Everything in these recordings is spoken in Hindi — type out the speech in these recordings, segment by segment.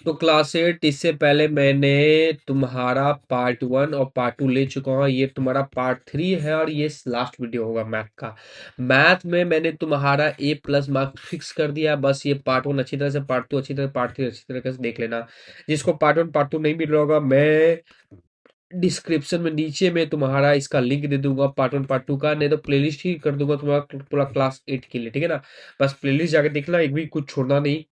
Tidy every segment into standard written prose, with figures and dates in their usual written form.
तो क्लास 8 इससे पहले मैंने तुम्हारा पार्ट 1 और पार्ट 2 ले चुका हूँ। ये तुम्हारा पार्ट 3 है और ये लास्ट वीडियो होगा मैथ का। मैथ में मैंने तुम्हारा ए प्लस मार्क फिक्स कर दिया। बस ये पार्ट 1 अच्छी तरह से, पार्ट 2 अच्छी तरह, पार्ट 3 अच्छी तरीके से देख लेना। जिसको पार्ट 1 पार्ट 2 नहीं मिल रहा होगा, मैं डिस्क्रिप्शन में नीचे में तुम्हारा इसका लिंक दे दूंगा पार्ट 1 पार्ट 2 का, नहीं तो प्लेलिस्ट ही कर दूंगा तुम्हारा पूरा क्लास 8 के लिए, ठीक है ना। बस प्लेलिस्ट जाके देखना, एक भी कुछ छोड़ना नहीं।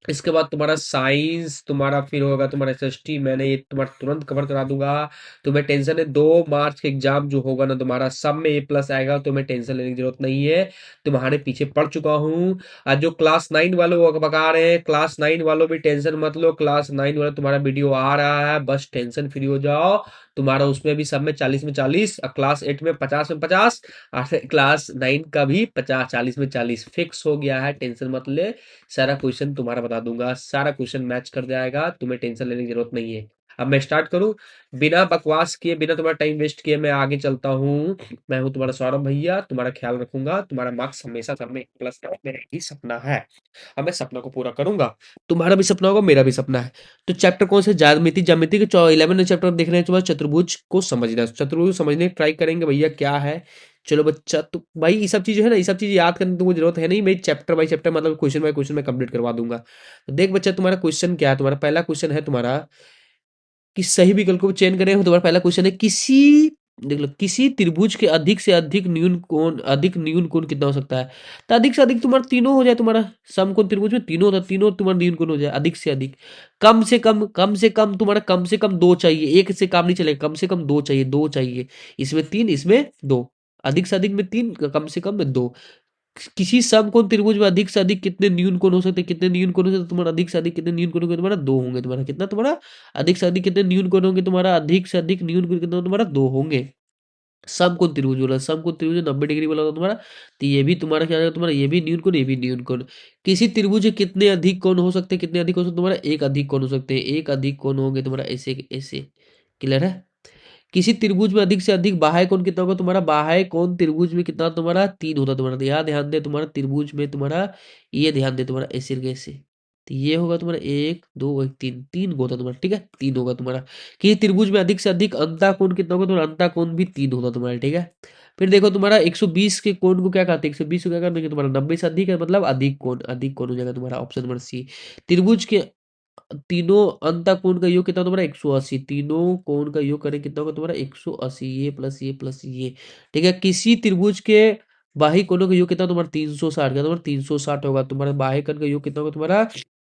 इसके बाद तुम्हारा साइंस, तुम्हारा फिर होगा तुम्हारा एसएसटी, मैंने ये तुम्हारा तुरंत कवर करा दूंगा। तुम्हें टेंशन है, 2 मार्च के एग्जाम जो होगा ना तुम्हारा, सब में ए प्लस आएगा, तुम्हें टेंशन लेने की जरूरत नहीं है। तुम्हारे पीछे पड़ चुका हूँ। आज जो क्लास 9 वालों को बता रहे हैं, क्लास 9 वालों भी टेंशन मत लो। क्लास 9 वाला तुम्हारा वीडियो आ रहा है, बस टेंशन फ्री हो जाओ। तुम्हारा उसमें भी सब में 40 में 40, और क्लास 8 में 50 में 50, और क्लास 9 का भी 50 40 में 40 फिक्स हो गया है, टेंशन मत ले। सारा क्वेश्चन तुम्हारा बता दूंगा, सारा क्वेश्चन मैच कर जाएगा, तुम्हें टेंशन लेने की जरूरत नहीं है। अब मैं स्टार्ट करूं, बिना बकवास किए, बिना तुम्हारा टाइम वेस्ट किए मैं आगे चलता हूं। मैं हूं तुम्हारा सौरभ भैया, तुम्हारा ख्याल रखूंगा, तुम्हारा मार्क्स हमेशा सब में प्लस का मेरा ही सपना है। अब मैं सपना को पूरा करूंगा। तुम्हारा भी सपना होगा, मेरा भी सपना है। तो चैप्टर कौन से? ज्यामिति। ज्यामिति के 11 चैप्टर देख रहे हैं तुम्हारा, चतुर्भुज को समझना। चतुर्भुज समझने की ट्राई करेंगे भैया, क्या है। चलो बच्चा, तो भाई ये सब चीज है ना, ये सब चीज याद करने की तुमको जरूरत है नहीं। मैं चैप्टर बाई चैप्टर, मतलब क्वेश्चन बाय क्वेश्चन में कंप्लीट करवा दूंगा। तो देख बच्चा, तुम्हारा क्वेश्चन क्या है। तुम्हारा पहला क्वेश्चन है तुम्हारा कि सही विकल्प को चयन करें। तुम्हारा पहला क्वेश्चन है, किसी, देख लो, किसी त्रिभुज के अधिक से अधिक न्यून कोण कितना हो सकता है। तो अधिक से अधिक तुम्हारा तीनों हो जाए। तुम्हारा समकोण त्रिभुज में तीनों होता, तीनों तुम्हारा न्यून कोण हो जाए। अधिक से अधिक, कम से कम तुम्हारा कम से कम दो चाहिए, एक से काम नहीं चलेगा, कम से कम दो चाहिए, दो चाहिए। इसमें तीन, इसमें दो। अधिक से अधिक में तीन, कम से कम में दो। किसी समकोण त्रिभुज में अधिक से अधिक कितने न्यून कोण हो सकते हैं? कितने न्यून कोण हो सकते हैं तुम्हारा? अधिक से अधिक कितने न्यून कोण होंगे तुम्हारा? दो होंगे तुम्हारा। कितना तुम्हारा? अधिक से अधिक कितने न्यून कोण होंगे तुम्हारा? अधिक से अधिक न्यून कोण कितना तुम्हारा? दो होंगे। समकोण त्रिभुज वाला, समकोण त्रिभुज 90 डिग्री वाला होगा तुम्हारा, तो ये भी तुम्हारा क्या आएगा तुम्हारा? ये भी न्यून कोण, ये भी न्यून कोण। किसी त्रिभुज में कितने अधिक कोण हो सकते हैं? कितने अधिक हो सकते हैं तुम्हारा? एक अधिक कोण हो सकते हैं। एक अधिक कोण होंगे तुम्हारा, ऐसे ऐसे। क्लियर है? किसी त्रिभुज में अधिक से अधिक बाह्य कोण कितना होगा तुम्हारा? बाह्य कोण त्रिभुज में कितना तुम्हारा? तीन होता तुम्हारा। तो यहाँ ध्यान दे, तुम्हारा त्रिभुज में तुम्हारा, ये ध्यान दे तुम्हारा, ऐसे कैसे। तो ये होगा तुम्हारा एक दो एक तीन, तीन होता तुम्हारा, ठीक है, तीन होगा तुम्हारा। किसी त्रिभुज में अधिक से अधिक अंतः कोण कितना होगा तुम्हारा? अंतः कोण भी तीन होता तुम्हारा, ठीक है। फिर देखो तुम्हारा 120 के कोण को क्या कहते हैं? 120 को क्या करते हैं तुम्हारा? 90 से अधिक है, मतलब अधिक कोण, अधिक कोण हो जाएगा तुम्हारा, ऑप्शन नंबर सी। त्रिभुज के तीनों अंतः कोण का योग कितना तुम्हारा? 180। तीनों कोण का योग करें कितना होगा तुम्हारा? 180। ये प्लस ये प्लस ये, ठीक है। किसी त्रिभुज के बाही कोणों का योग कितना तुम्हारा? 360 का, तुम्हारा 360 होगा तुम्हारा। बाह्य कोण का योग कितना होगा तुम्हारा?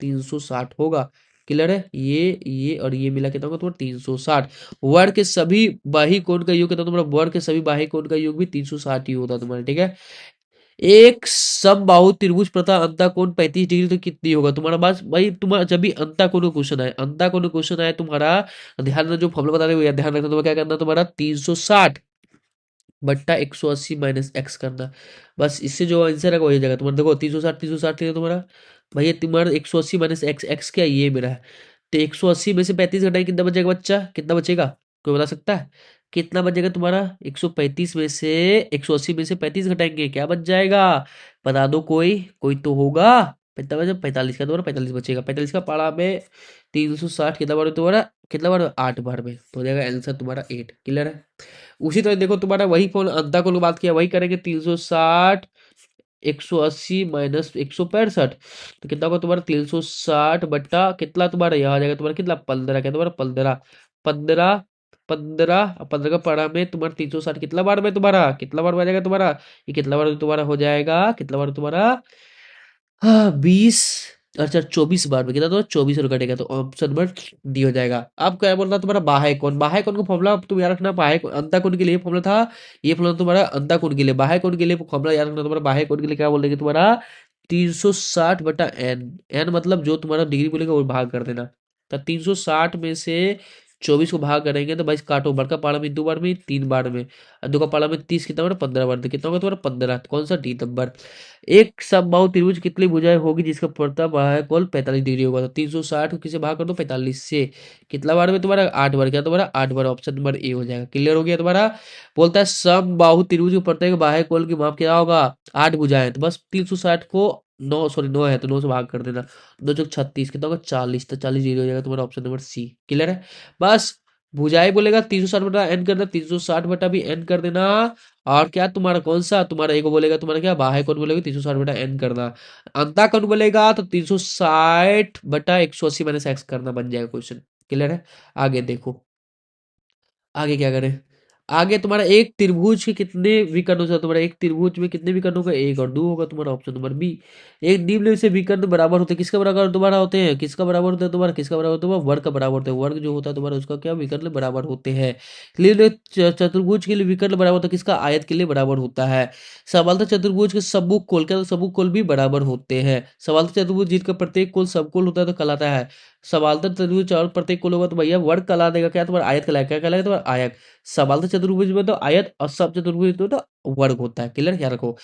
360 होगा। क्लियर है? ये और ये मिला कितना होगा तुम्हारा? 360। वर्ग के सभी बाही कोण का योग कितना तुम्हारा? वर्ग के सभी बाही कोण का योग भी 360 ही होता तुम्हारा, ठीक है। एक समबाहु त्रिभुज प्रथा अंतः कोण 35 डिग्री तो कितनी होगा तुम्हारा? बस भाई, तुम्हारा जब भी अंतः कोण क्वेश्चन आए, अंतः कोण क्वेश्चन आए तुम्हारा, ध्यान में जो फॉर्मूला बता रहे हो ध्यान रखना। तुम्हें क्या करना तुम्हारा? 360 बट्टा 180 माइनस एक्स करना। बस इससे जो आंसर है वही जाएगा तुम्हारा। देखो 360 तुम्हारा, भैया तुम्हारा 180 माइनस एक्स, एक्स क्या ये मेरा है। तो 180 में से 35 घटाए कितना बचेगा बच्चा? कितना बचेगा? कोई बता सकता है कितना बचेगा तुम्हारा? 135 में से 180 में से 35 घटाएंगे, क्या बच जाएगा? बता दो कोई, कोई तो होगा। 45 का तुम्हारा 45 बचेगा। 45 का पारा में 360 कितना बार तुम्हारा? कितना बार? 8 बार में, तो हो जाएगा आंसर तुम्हारा 8। क्लियर है? उसी तरह देखो तुम्हारा वही फोन अंधा को बात किया, वही करेंगे। 360 180 माइनस 165, तो कितना होगा तुम्हारा? 360 बट्टा कितना तुम्हारा? यहाँ आ जाएगा तुम्हारा कितना? 15। क्या तुम्हारा? 15। 15 15 15 का पढ़ा में तुम्हारा 360 कितना बार में तुम्हारा? कितना बार में आ जाएगा तुम्हारा? ये कितना बार तुम्हारा हो जाएगा? कितना बार तुम्हारा? हाँ 20, अच्छा 24 बार में कितना तो 24 और कटेगा, तो ऑप्शन नंबर डी हो जाएगा। अब क्या बोल रहा तुम्हारा? बाह्य कोण। बाह्य कोण का फॉर्मूला तुम याद रखना। बाह्य अंतः कोण के लिए फॉर्मूला था, ये फॉर्मूला तुम्हारा अंतः कोण के लिए। बाह्य कोण के लिए फॉर्मूला याद रखना तुम्हारा। बाह्य कोण के लिए क्या बोल देंगे तुम्हारा? 360 बटा एन। एन मतलब जो तुम्हारा डिग्री बोलेगा वो भाग कर देना। तो 360 में से 24 को भाग करेंगे तो भाई काटो, बड़का पारा में 2 बार में, 3 बार में, और दो का पारा में 30 कितना बार? 15 बार। तो कितना होगा तुम्हारा? 15। कौन सा? D number. एक समबाहु त्रिभुज कितनी भुजाएं होगी जिसका प्रथा बाह्य कोण 45 डिग्री होगा? तो 360 को किसे भाग कर दो? 45 से। कितना बार में तुम्हारा? 8 बार। क्या तुम्हारा? 8 बार। ऑप्शन नंबर ए हो जाएगा। क्लियर हो गया तुम्हारा? बोलता है समबाहु त्रिभुज के प्रत्येक बाह्य कोण की माप क्या होगा? 8 भुजाएं। तो बस 360 को 9, सॉरी 9 है तो 9 से भाग कर देना। 2 चौक 36 कितना होगा 40, तो 40 जीरो हो जाएगा तुम्हारा ऑप्शन नंबर सी। क्लियर है? बस भुजाई बोलेगा 360 बटा एन करना, 360 बटा भी एन कर देना। और क्या तुम्हारा कौन सा तुम्हारा एक बोलेगा तुम्हारा क्या बाह्य कौन बोलेगा 360 बटा एन करना। अंता कौन बोलेगा तो 360 बटा 180 माइनस एक्स करना, बन जाएगा क्वेश्चन। क्लियर है? आगे देखो, आगे क्या करें। आगे तुम्हारा एक त्रिभुज के कितने विकर्ण हो सकते, तुम्हारा एक त्रिभुज में कितने विकर्ण होगा, एक और दो होगा तुम्हारा ऑप्शन नंबर बी। एक निम्न से विकर्ण बराबर होते हैं, किसका बराबर तुम्हारा होते हैं, किसका बराबर होता है तुम्हारा, किसका बराबर होता है वर्ग का बराबर होता है, वर्ग जो होता है तुम्हारा उसका क्या विकर्ण बराबर होते हैं। क्लियर? चतुर्भुज के लिए विकर्ण बराबर होता है किसका, आयत के लिए बराबर होता है। समांतर चतुर्भुज के सम्मुख कोण, क्या सम्मुख कोण भी बराबर होते हैं। समांतर चतुर्भुज जिसका प्रत्येक कोण समकोण होता है तो कहलाता है समांतर चतुर्भुज, और प्रत्येक कोण होगा तो भैया वर्ग कहला देगा, क्या तुम्हारा आयत कहलाएगा, क्या कहलाएगा तुम्हारा आयत। समांतर चतुर्भुज में तो आयत और सब चतुर्भुज में तो वर्ग होता है। क्लियर? क्या रखो,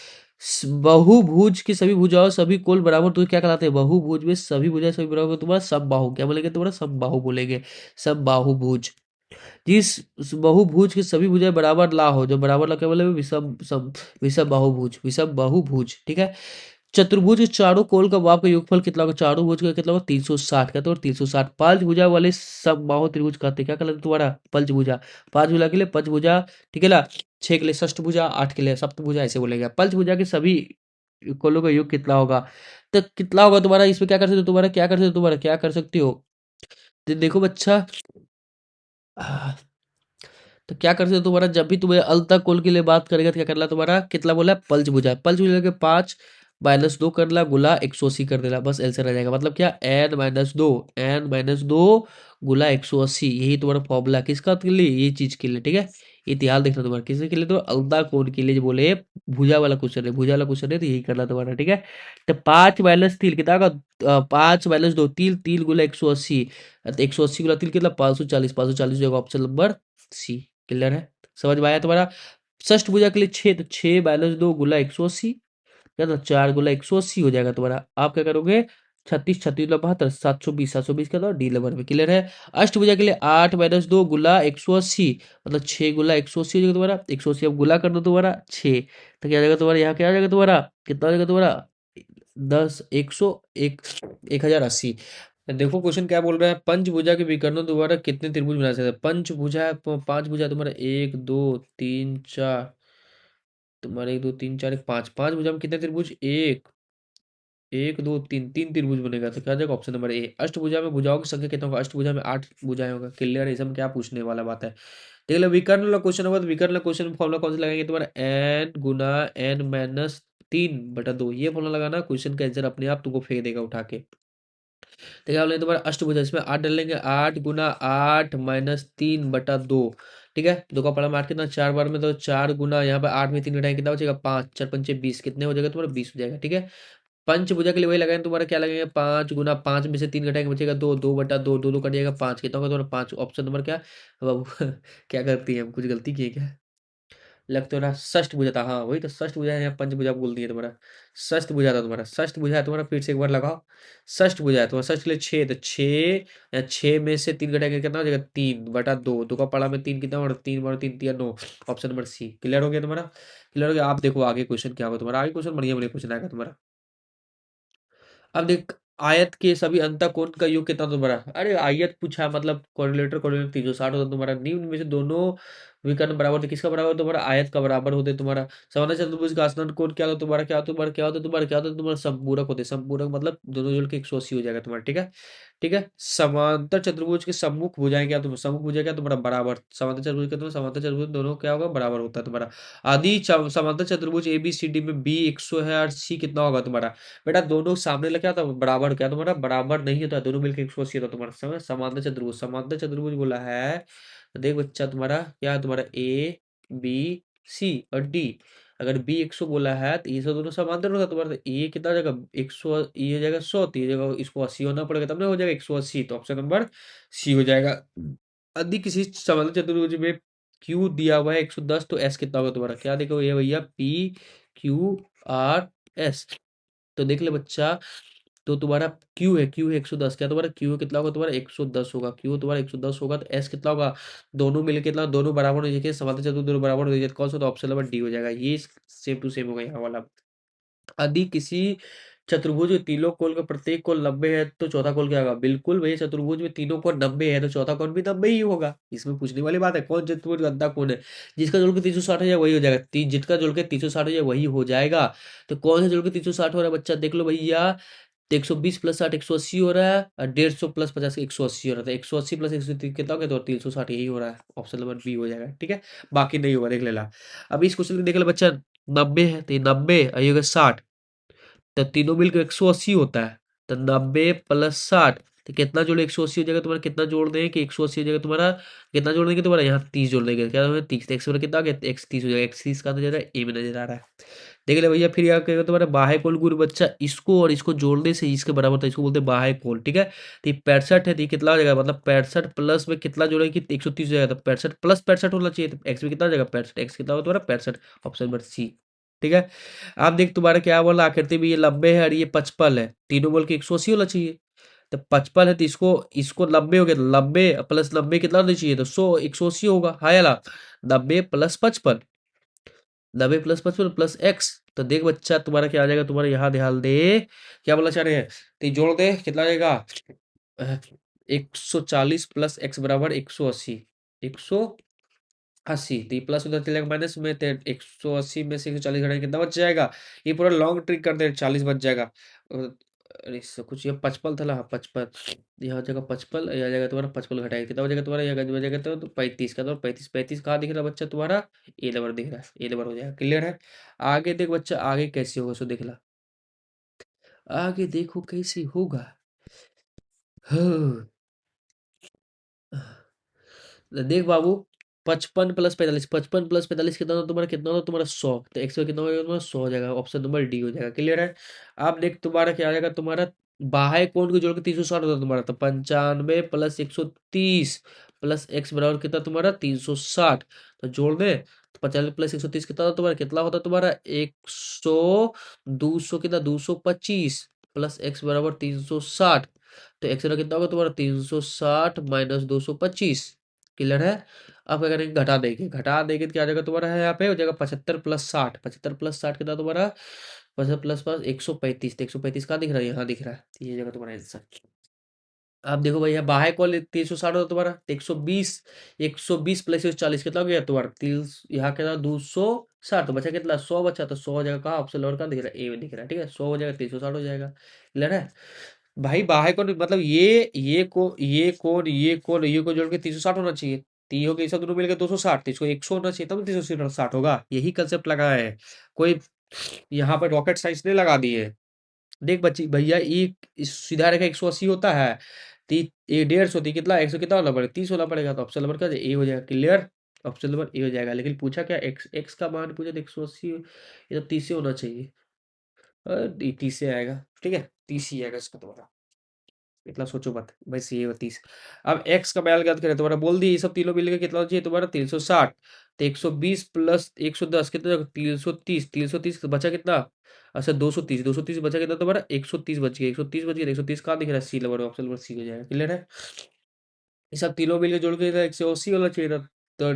बहुभुज की सभी भुजाओं सभी कोण बराबर तो क्या कहलाते हैं, बहुभुज में सभी भुजाएं सभी बराबर तुम्हारा समबाहु, क्या बोलेंगे तुम्हारा समबाहु बोलेंगे, समबाहुभुज। जिस बहुभुज की सभी भुजाएं बराबर ला हो, जो बराबर ला क्या बोलेंगे, विषम सम विषम बाहुभुज, विषम बाहुभुज। ठीक है? चतुर्भुज के चारों कोण का माप का योगफल कितना होगा, चारों भुज का कितना होगा 360 का, तो 360। पांच भुजा वाले समबाहु त्रिभुज कहते हैं, क्या कहलाते हैं तुम्हारा पंचभुजा। पांच भुजा के लिए पंचभुजा। ठीक है ना? छह के लिए षष्ठभुजा, आठ के लिए सप्तभुजा, ऐसे बोलेगा। पंचभुजा के सभी कोणों का योग कितना होगा, तो कितना होगा तुम्हारा, इसमें क्या कर सकते हो तुम्हारा, क्या कर सकते हो तुम्हारा, क्या कर सकते हो। तो देखो बच्चा, तो क्या कर सकते हो तुम्हारा, जब भी तुम्हें अलता कोल के लिए बात करेगा तो क्या करना तुम्हारा, कितना बोला है पंचभुजा, पंचभुजा के 5 - 2 कर ला गुला 180 कर देना, बस आंसर आ जाएगा। मतलब क्या n - 2, n - 2 गुला 180, यही तुम्हारा फॉर्मूला किसका के लिए, ये चीज के लिए। ठीक है? ये ध्यान देखना तुम्हारा किसके के लिए, तो अलता कोण के लिए जो बोले भुजा वाला क्वेश्चन है, भुजा वाला क्वेश्चन है तो यही करना तुम्हारा। ठीक है? तो 5 - 3 कितना का, 5 - 2 तीन, तीन गुला 180, 180 गुला तीन कितना 540, 540 जो ऑप्शन नंबर सी। क्लियर है? समझ में आया तुम्हारा। षष्ठ भुजा के लिए 6, तो 6 - 2 गुला 180, क्या तो 4 गुला 180 हो जाएगा तुम्हारा। आप क्या करोगे, 36, 36 - 72, 720, 720 का तो डी नंबर में। क्लियर है? अष्टभुजा के लिए 8 - 2 गुला 180, मतलब 6 गुला 180 हो जाएगा तुम्हारा। 180 अब गुला कर दो तुम्हारा 6, तो क्या आ जाएगा तुम्हारा, यहाँ क्या आ जाएगा तुम्हारा, कितना आ जाएगा तुम्हारा 10, 101, 1080। देखो क्वेश्चन क्या बोल रहा है, पंचभुजा के विकर्णों द्वारा कितने त्रिभुज बना सकते हैं। पंचभुजा है, पांच भुजा तुम्हारा 1 2 3 4, तुम्हारे 1 2 3 4 5, पांच भुजा में कितने त्रिभुज, एक, 1 2 3, तीन त्रिभुज बनेगा, तो क्या जाएगा ऑप्शन नंबर ए। अष्टभुजा में भुजाओं की संख्या कितना होगा, अष्टभुजा में 8 भुजाएं होगा। क्लियर है? इसमें क्या पूछने वाला बात है। देख लो विकर्ण वाला क्वेश्चन होगा तो विकर्ण वाला क्वेश्चन में फॉर्मूला कौन सा लगाएंगे तुम्हारा, n गुना n - 3/2, ये फॉर्मूला लगाना, क्वेश्चन का आंसर अपने आप तुमको फेंक देगा उठा के। तो क्या बोलेंगे तुम्हारा अष्टभुजा, इसमें 8 डालेंगे, 8 गुना 8 - 3/2। ठीक है? दो का पड़ा में 8 कितना, 4 बार में तो 4 गुना यहाँ पे 8 में 3 घटाएंगे कितना बचेगा 5, 4 पंचे 20, कितने हो जाएगा तुम्हारा 20 हो जाएगा। ठीक है? पंचभुजा के लिए वही लगाएंगे तुम्हारा, क्या लगेगा 5 गुना 5 में से 3 घटाएंगे बचेगा 2, 2/2, 2 2 कट जाएगा 5, कितना होगा तुम्हारा 5, ऑप्शन नंबर क्या बाबू क्या करती है, हम कुछ गलती किए क्या, लग तो रहा षष्ठ भुजा था, हाँ वही तो षष्ठ भुजा है, पंचभुजा बोल दिए तुम्हारा। षष्ठ भुजा था तुम्हारा, षष्ठ भुजा है तुम्हारा, फिर से एक बार लगाओ। षष्ठ भुजा है तुम्हारा, षष्ठ के लिए 6, तो 6 6 में से 3 घटाएंगे कितना हो जाएगा 3/2, 2 का पड़ा में 3 कितना और 3 बार 3 3 9, ऑप्शन नंबर सी। क्लियर हो गया तुम्हारा। क्लियर हो गया। आप देखो आगे क्वेश्चन क्या होगा तुम्हारा, आगे क्वेश्चन बढ़िया बढ़िया क्वेश्चन आएगा तुम्हारा। अब देख, आयत के सभी अंतःकोण का योग कितना तुम्हारा, अरे आयत पूछा मतलब कोऑर्डिनेटर कोऑर्डिनेटर 360 होता तुम्हारा, निम्न में से दोनों विकर्ण बराबर थे, किसका बराबर होता तुम्हारा, आयत का बराबर होते तुम्हारा। समांतर चतुर्भुज का आसन्न कोण क्या होता तुम्हारा, क्या होता तुम्हारा, क्या होता तुम्हारा, क्या होता तुम्हारा संपूरक होते, संपूरक मतलब दोनों जोड़ के 180 हो जाएगा तुम्हारा। ठीक है? ठीक है? समांतर चतुर्भुज के सम्मुख भुजाएं क्या, तुम सम्मुख भुजा क्या तुम्हारा बराबर, समांतर चतुर्भुज का तुम्हारा समांतर चतुर्भुज दोनों क्या होगा बराबर होता है तुम्हारा। आदि समांतर चतुर्भुज ए बी सी डी में बी 100 है और सी कितना होगा तुम्हारा, बेटा दोनों सामने लगा क्या था बराबर, क्या तुम्हारा बराबर नहीं होता, दोनों मिलकर 180 होता तुम्हारा। समझ, समांतर चतुर्भुज, समांतर चतुर्भुज बोला है तो देख बच्चा तुम्हारा क्या है तुम्हारा ए बी सी और डी। अगर बी 100 बोला है तो ये सब दोनों समांतर होगा तुम्हारा, तो ए कितना हो जाएगा 100, ये हो जाएगा 100, तो ये जगह इसको 80 होना पड़ेगा तब ना हो जाएगा 180, तो ऑप्शन नंबर सी हो जाएगा। यदि किसी समांतर चतुर्भुज में क्यू दिया हुआ है 110, तो एस कितना होगा तुम्हारा, क्या देखो ये भैया पी क्यू आर एस। तो देख ले बच्चा, तो तुम्हारा क्यू है 110, क्या तुम्हारा क्यू कितना होगा तुम्हारा 110 होगा, क्यू तुम्हारा 110 होगा, तो एस कितना होगा, दोनों मिलके कितना, दोनों बराबर हो जाएंगे, समांतर चतुर्भुज दोनों बराबर हो जाएंगे, कौन सा, तो ऑप्शन नंबर डी हो जाएगा, ये सेम टू सेम होगा यहाँ वाला। यदि किसी चतुर्भुज में तीनों कोण का प्रत्येक कोण 90 है तो चौथा कोण क्या होगा? बिल्कुल भैया, चतुर्भुज में तीनों कोण 90 है तो चौथा कोण भी 90 ही होगा। इसमें पूछने वाली बात है? कौन चतुर्भुज गद्दा कोण है? जिसका जोड़ के 360 हो जाए वही हो जाएगा। जिसका जोड़ के 360 हो जाए वही हो जाएगा। तो कौन सा जोड़ के 360 हो रहा है बच्चा? देख लो भैया, तो 120 प्लस 60 180 हो रहा है, और 150 प्लस 50 180 हो रहा था। 180 प्लस 130 कितना हो गया? तो 360 यही हो रहा है। ऑप्शन नंबर बी हो जाएगा। ठीक है, बाकी नहीं होगा, देख लेना। अभी इस क्वेश्चन को देख ले बच्चा, 90 है तो ये 90 और ये होगा 60, तो तीनों मिलकर 180 होता है। तो 90 प्लस 60, तो कितना जोड़े? 180 हो जाएगा तुम्हारा। कितना जोड़ देंगे कि 180 हो जाएगा तुम्हारा? कितना जोड़ देंगे तुम्हारा? यहाँ 30 जोड़ देंगे। क्या होगा? 30, एक्स कितना आ गया? एक्स 30 हो जाएगा। एक्स 30 का नजर ए में नजर आ रहा है। देख ले भैया, फिर यहाँ कहेगा तुम्हारा बाह्य कोण गुरु बच्चा, इसको और इसको जोड़ने से इसके बराबर था, इसको बोलते हैं बाह्य कोण। ठीक है, तो ये 65 है, तो ये कितना हो जाएगा? मतलब 65 प्लस में कितना जोड़ेंगे कि 130 हो जाएगा। तो 65 प्लस 65 होना चाहिए, तो एक्स में कितना हो जाएगा? 65, एक्स कितना होगा तुम्हारा? 65। Option number C. ठीक है, आप देख तुम्हारा क्या बोला, आकृति में ये 90 है और ये 55 है, तीनों बोल के 180 होना चाहिए। तो 55 है तो इसको इसको 90 हो गया, तो 90 प्लस 90 कितना होना चाहिए? तो 100, 180 होगा। हाँ या ना? 90 प्लस 55, 90 प्लस 55 प्लस एक्स। तो देख बच्चा तुम्हारा क्या आ जाएगा? तुम्हारे यहाँ ध्यान दे, क्या बोला चाह रहे हैं? तो ये जोड़ दे, कितना आ जाएगा? 140 प्लस एक्स बराबर 180, 180। तो ये प्लस उधर चलेगा माइनस में, तो 180 में से 140 घटाएंगे कितना बच जाएगा? ये पूरा लॉन्ग ट्रिक कर दे, 40 बच जाएगा। अरे इससे कुछ, ये 55 था ना? हाँ 55, यहाँ जगह 55, यहाँ जगह तुम्हारा 55 घटाएगा कितना बचेगा तुम्हारा? यहाँ बचेगा तो 35 का, तो 35, 35 कहाँ दिख रहा है बच्चा तुम्हारा? ए नंबर दिख रहा है, ए नंबर हो जाएगा। क्लियर है? आगे देख बच्चा, आगे कैसे होगा सो देख ला। आगे देखो कैसे होगा। हाँ, देख बाबू, 55 प्लस 45, 55 प्लस 45 कितना होता तुम्हारा? कितना होता तुम्हारा? 100। तो एक्स कितना हो जाएगा तुम्हारा? 100 हो जाएगा। ऑप्शन नंबर डी हो जाएगा। क्लियर है? आप देख तुम्हारा क्या आ जाएगा तुम्हारा, बाह्य कोण को जोड़ के 360 होता है तुम्हारा, तो 95 प्लस 130 प्लस एक्स बराबर कितना तुम्हारा? 360। तो जोड़ दे, तो 95 प्लस 130 कितना होता तुम्हारा? कितना होता तुम्हारा? 100, 200 कितना? 225 प्लस एक्स बराबर 360। तो एक्स बराबर कितना होगा तुम्हारा? 360 माइनस 225। क्लियर है? अब क्या करेंगे? घटा देंगे, घटा देंगे तो क्या आ जाएगा तुम्हारा? है यहाँ पे हो जाएगा 75 प्लस 60, 75 प्लस 60 कितना तुम्हारा? 75 प्लस पास 135, तो 135 कहाँ दिख रहा है? यहाँ दिख रहा है। तो ये जगह तुम्हारा आंसर। अब देखो भैया, बाह्य कॉल 360 होता तुम्हारा, 120, 120 प्लस 140 कितना हो गया तुम्हारा? 30, यहाँ कितना? 260, तो बचा कितना? 100 बचा, तो 100 हो जाएगा कहाँ? ऑप्शन और कहाँ दिख रहा है? ए में दिख रहा है। ठीक है, 100 हो जाएगा, 360 हो जाएगा। क्लियर है? भाई बाह्य कोण मतलब ये को जोड़ के 360 होना चाहिए। तीनों के सब दोनों मिलकर 260, तो इसको 100 होना चाहिए, तब 360 होगा। यही कंसेप्ट लगाया है, कोई यहाँ पर रॉकेट साइंस नहीं लगा दी है। देख बच्ची भैया, एक सीधा रेखा 180 होता है, ये 150 होती है, कितना 100 कितना होना पड़ेगा? 30 होना पड़ेगा। तो ऑप्शन नंबर क्या ए हो जाएगा। क्लियर? ऑप्शन नंबर ए हो जाएगा। लेकिन पूछा क्या? एक्स, एक्स का मान पूछा तो 180, ये तो 30 से होना चाहिए। 30 से आएगा। ठीक है, 30 ही आएगा इसका तुम्हारा, इतना सोचो मत। बस ये 30। अब एक्स का बैल याद करें तुम्हारा, बोल दिए ये सब तीनों मिलकर कितना चाहिए तुम्हारा? 360। तो 120 प्लस 110 कितना? 330, 330 बचा कितना? अच्छा 230, 230 बचा कितना तुम्हारा? 130 बच गया, 130 बच गया, 130 कहाँ दिख रहा है? C number, option number C हो जाएगा। क्लियर है? ये सब तीनों मिलकर जोड़ के 180 वाला चाहिए था। तो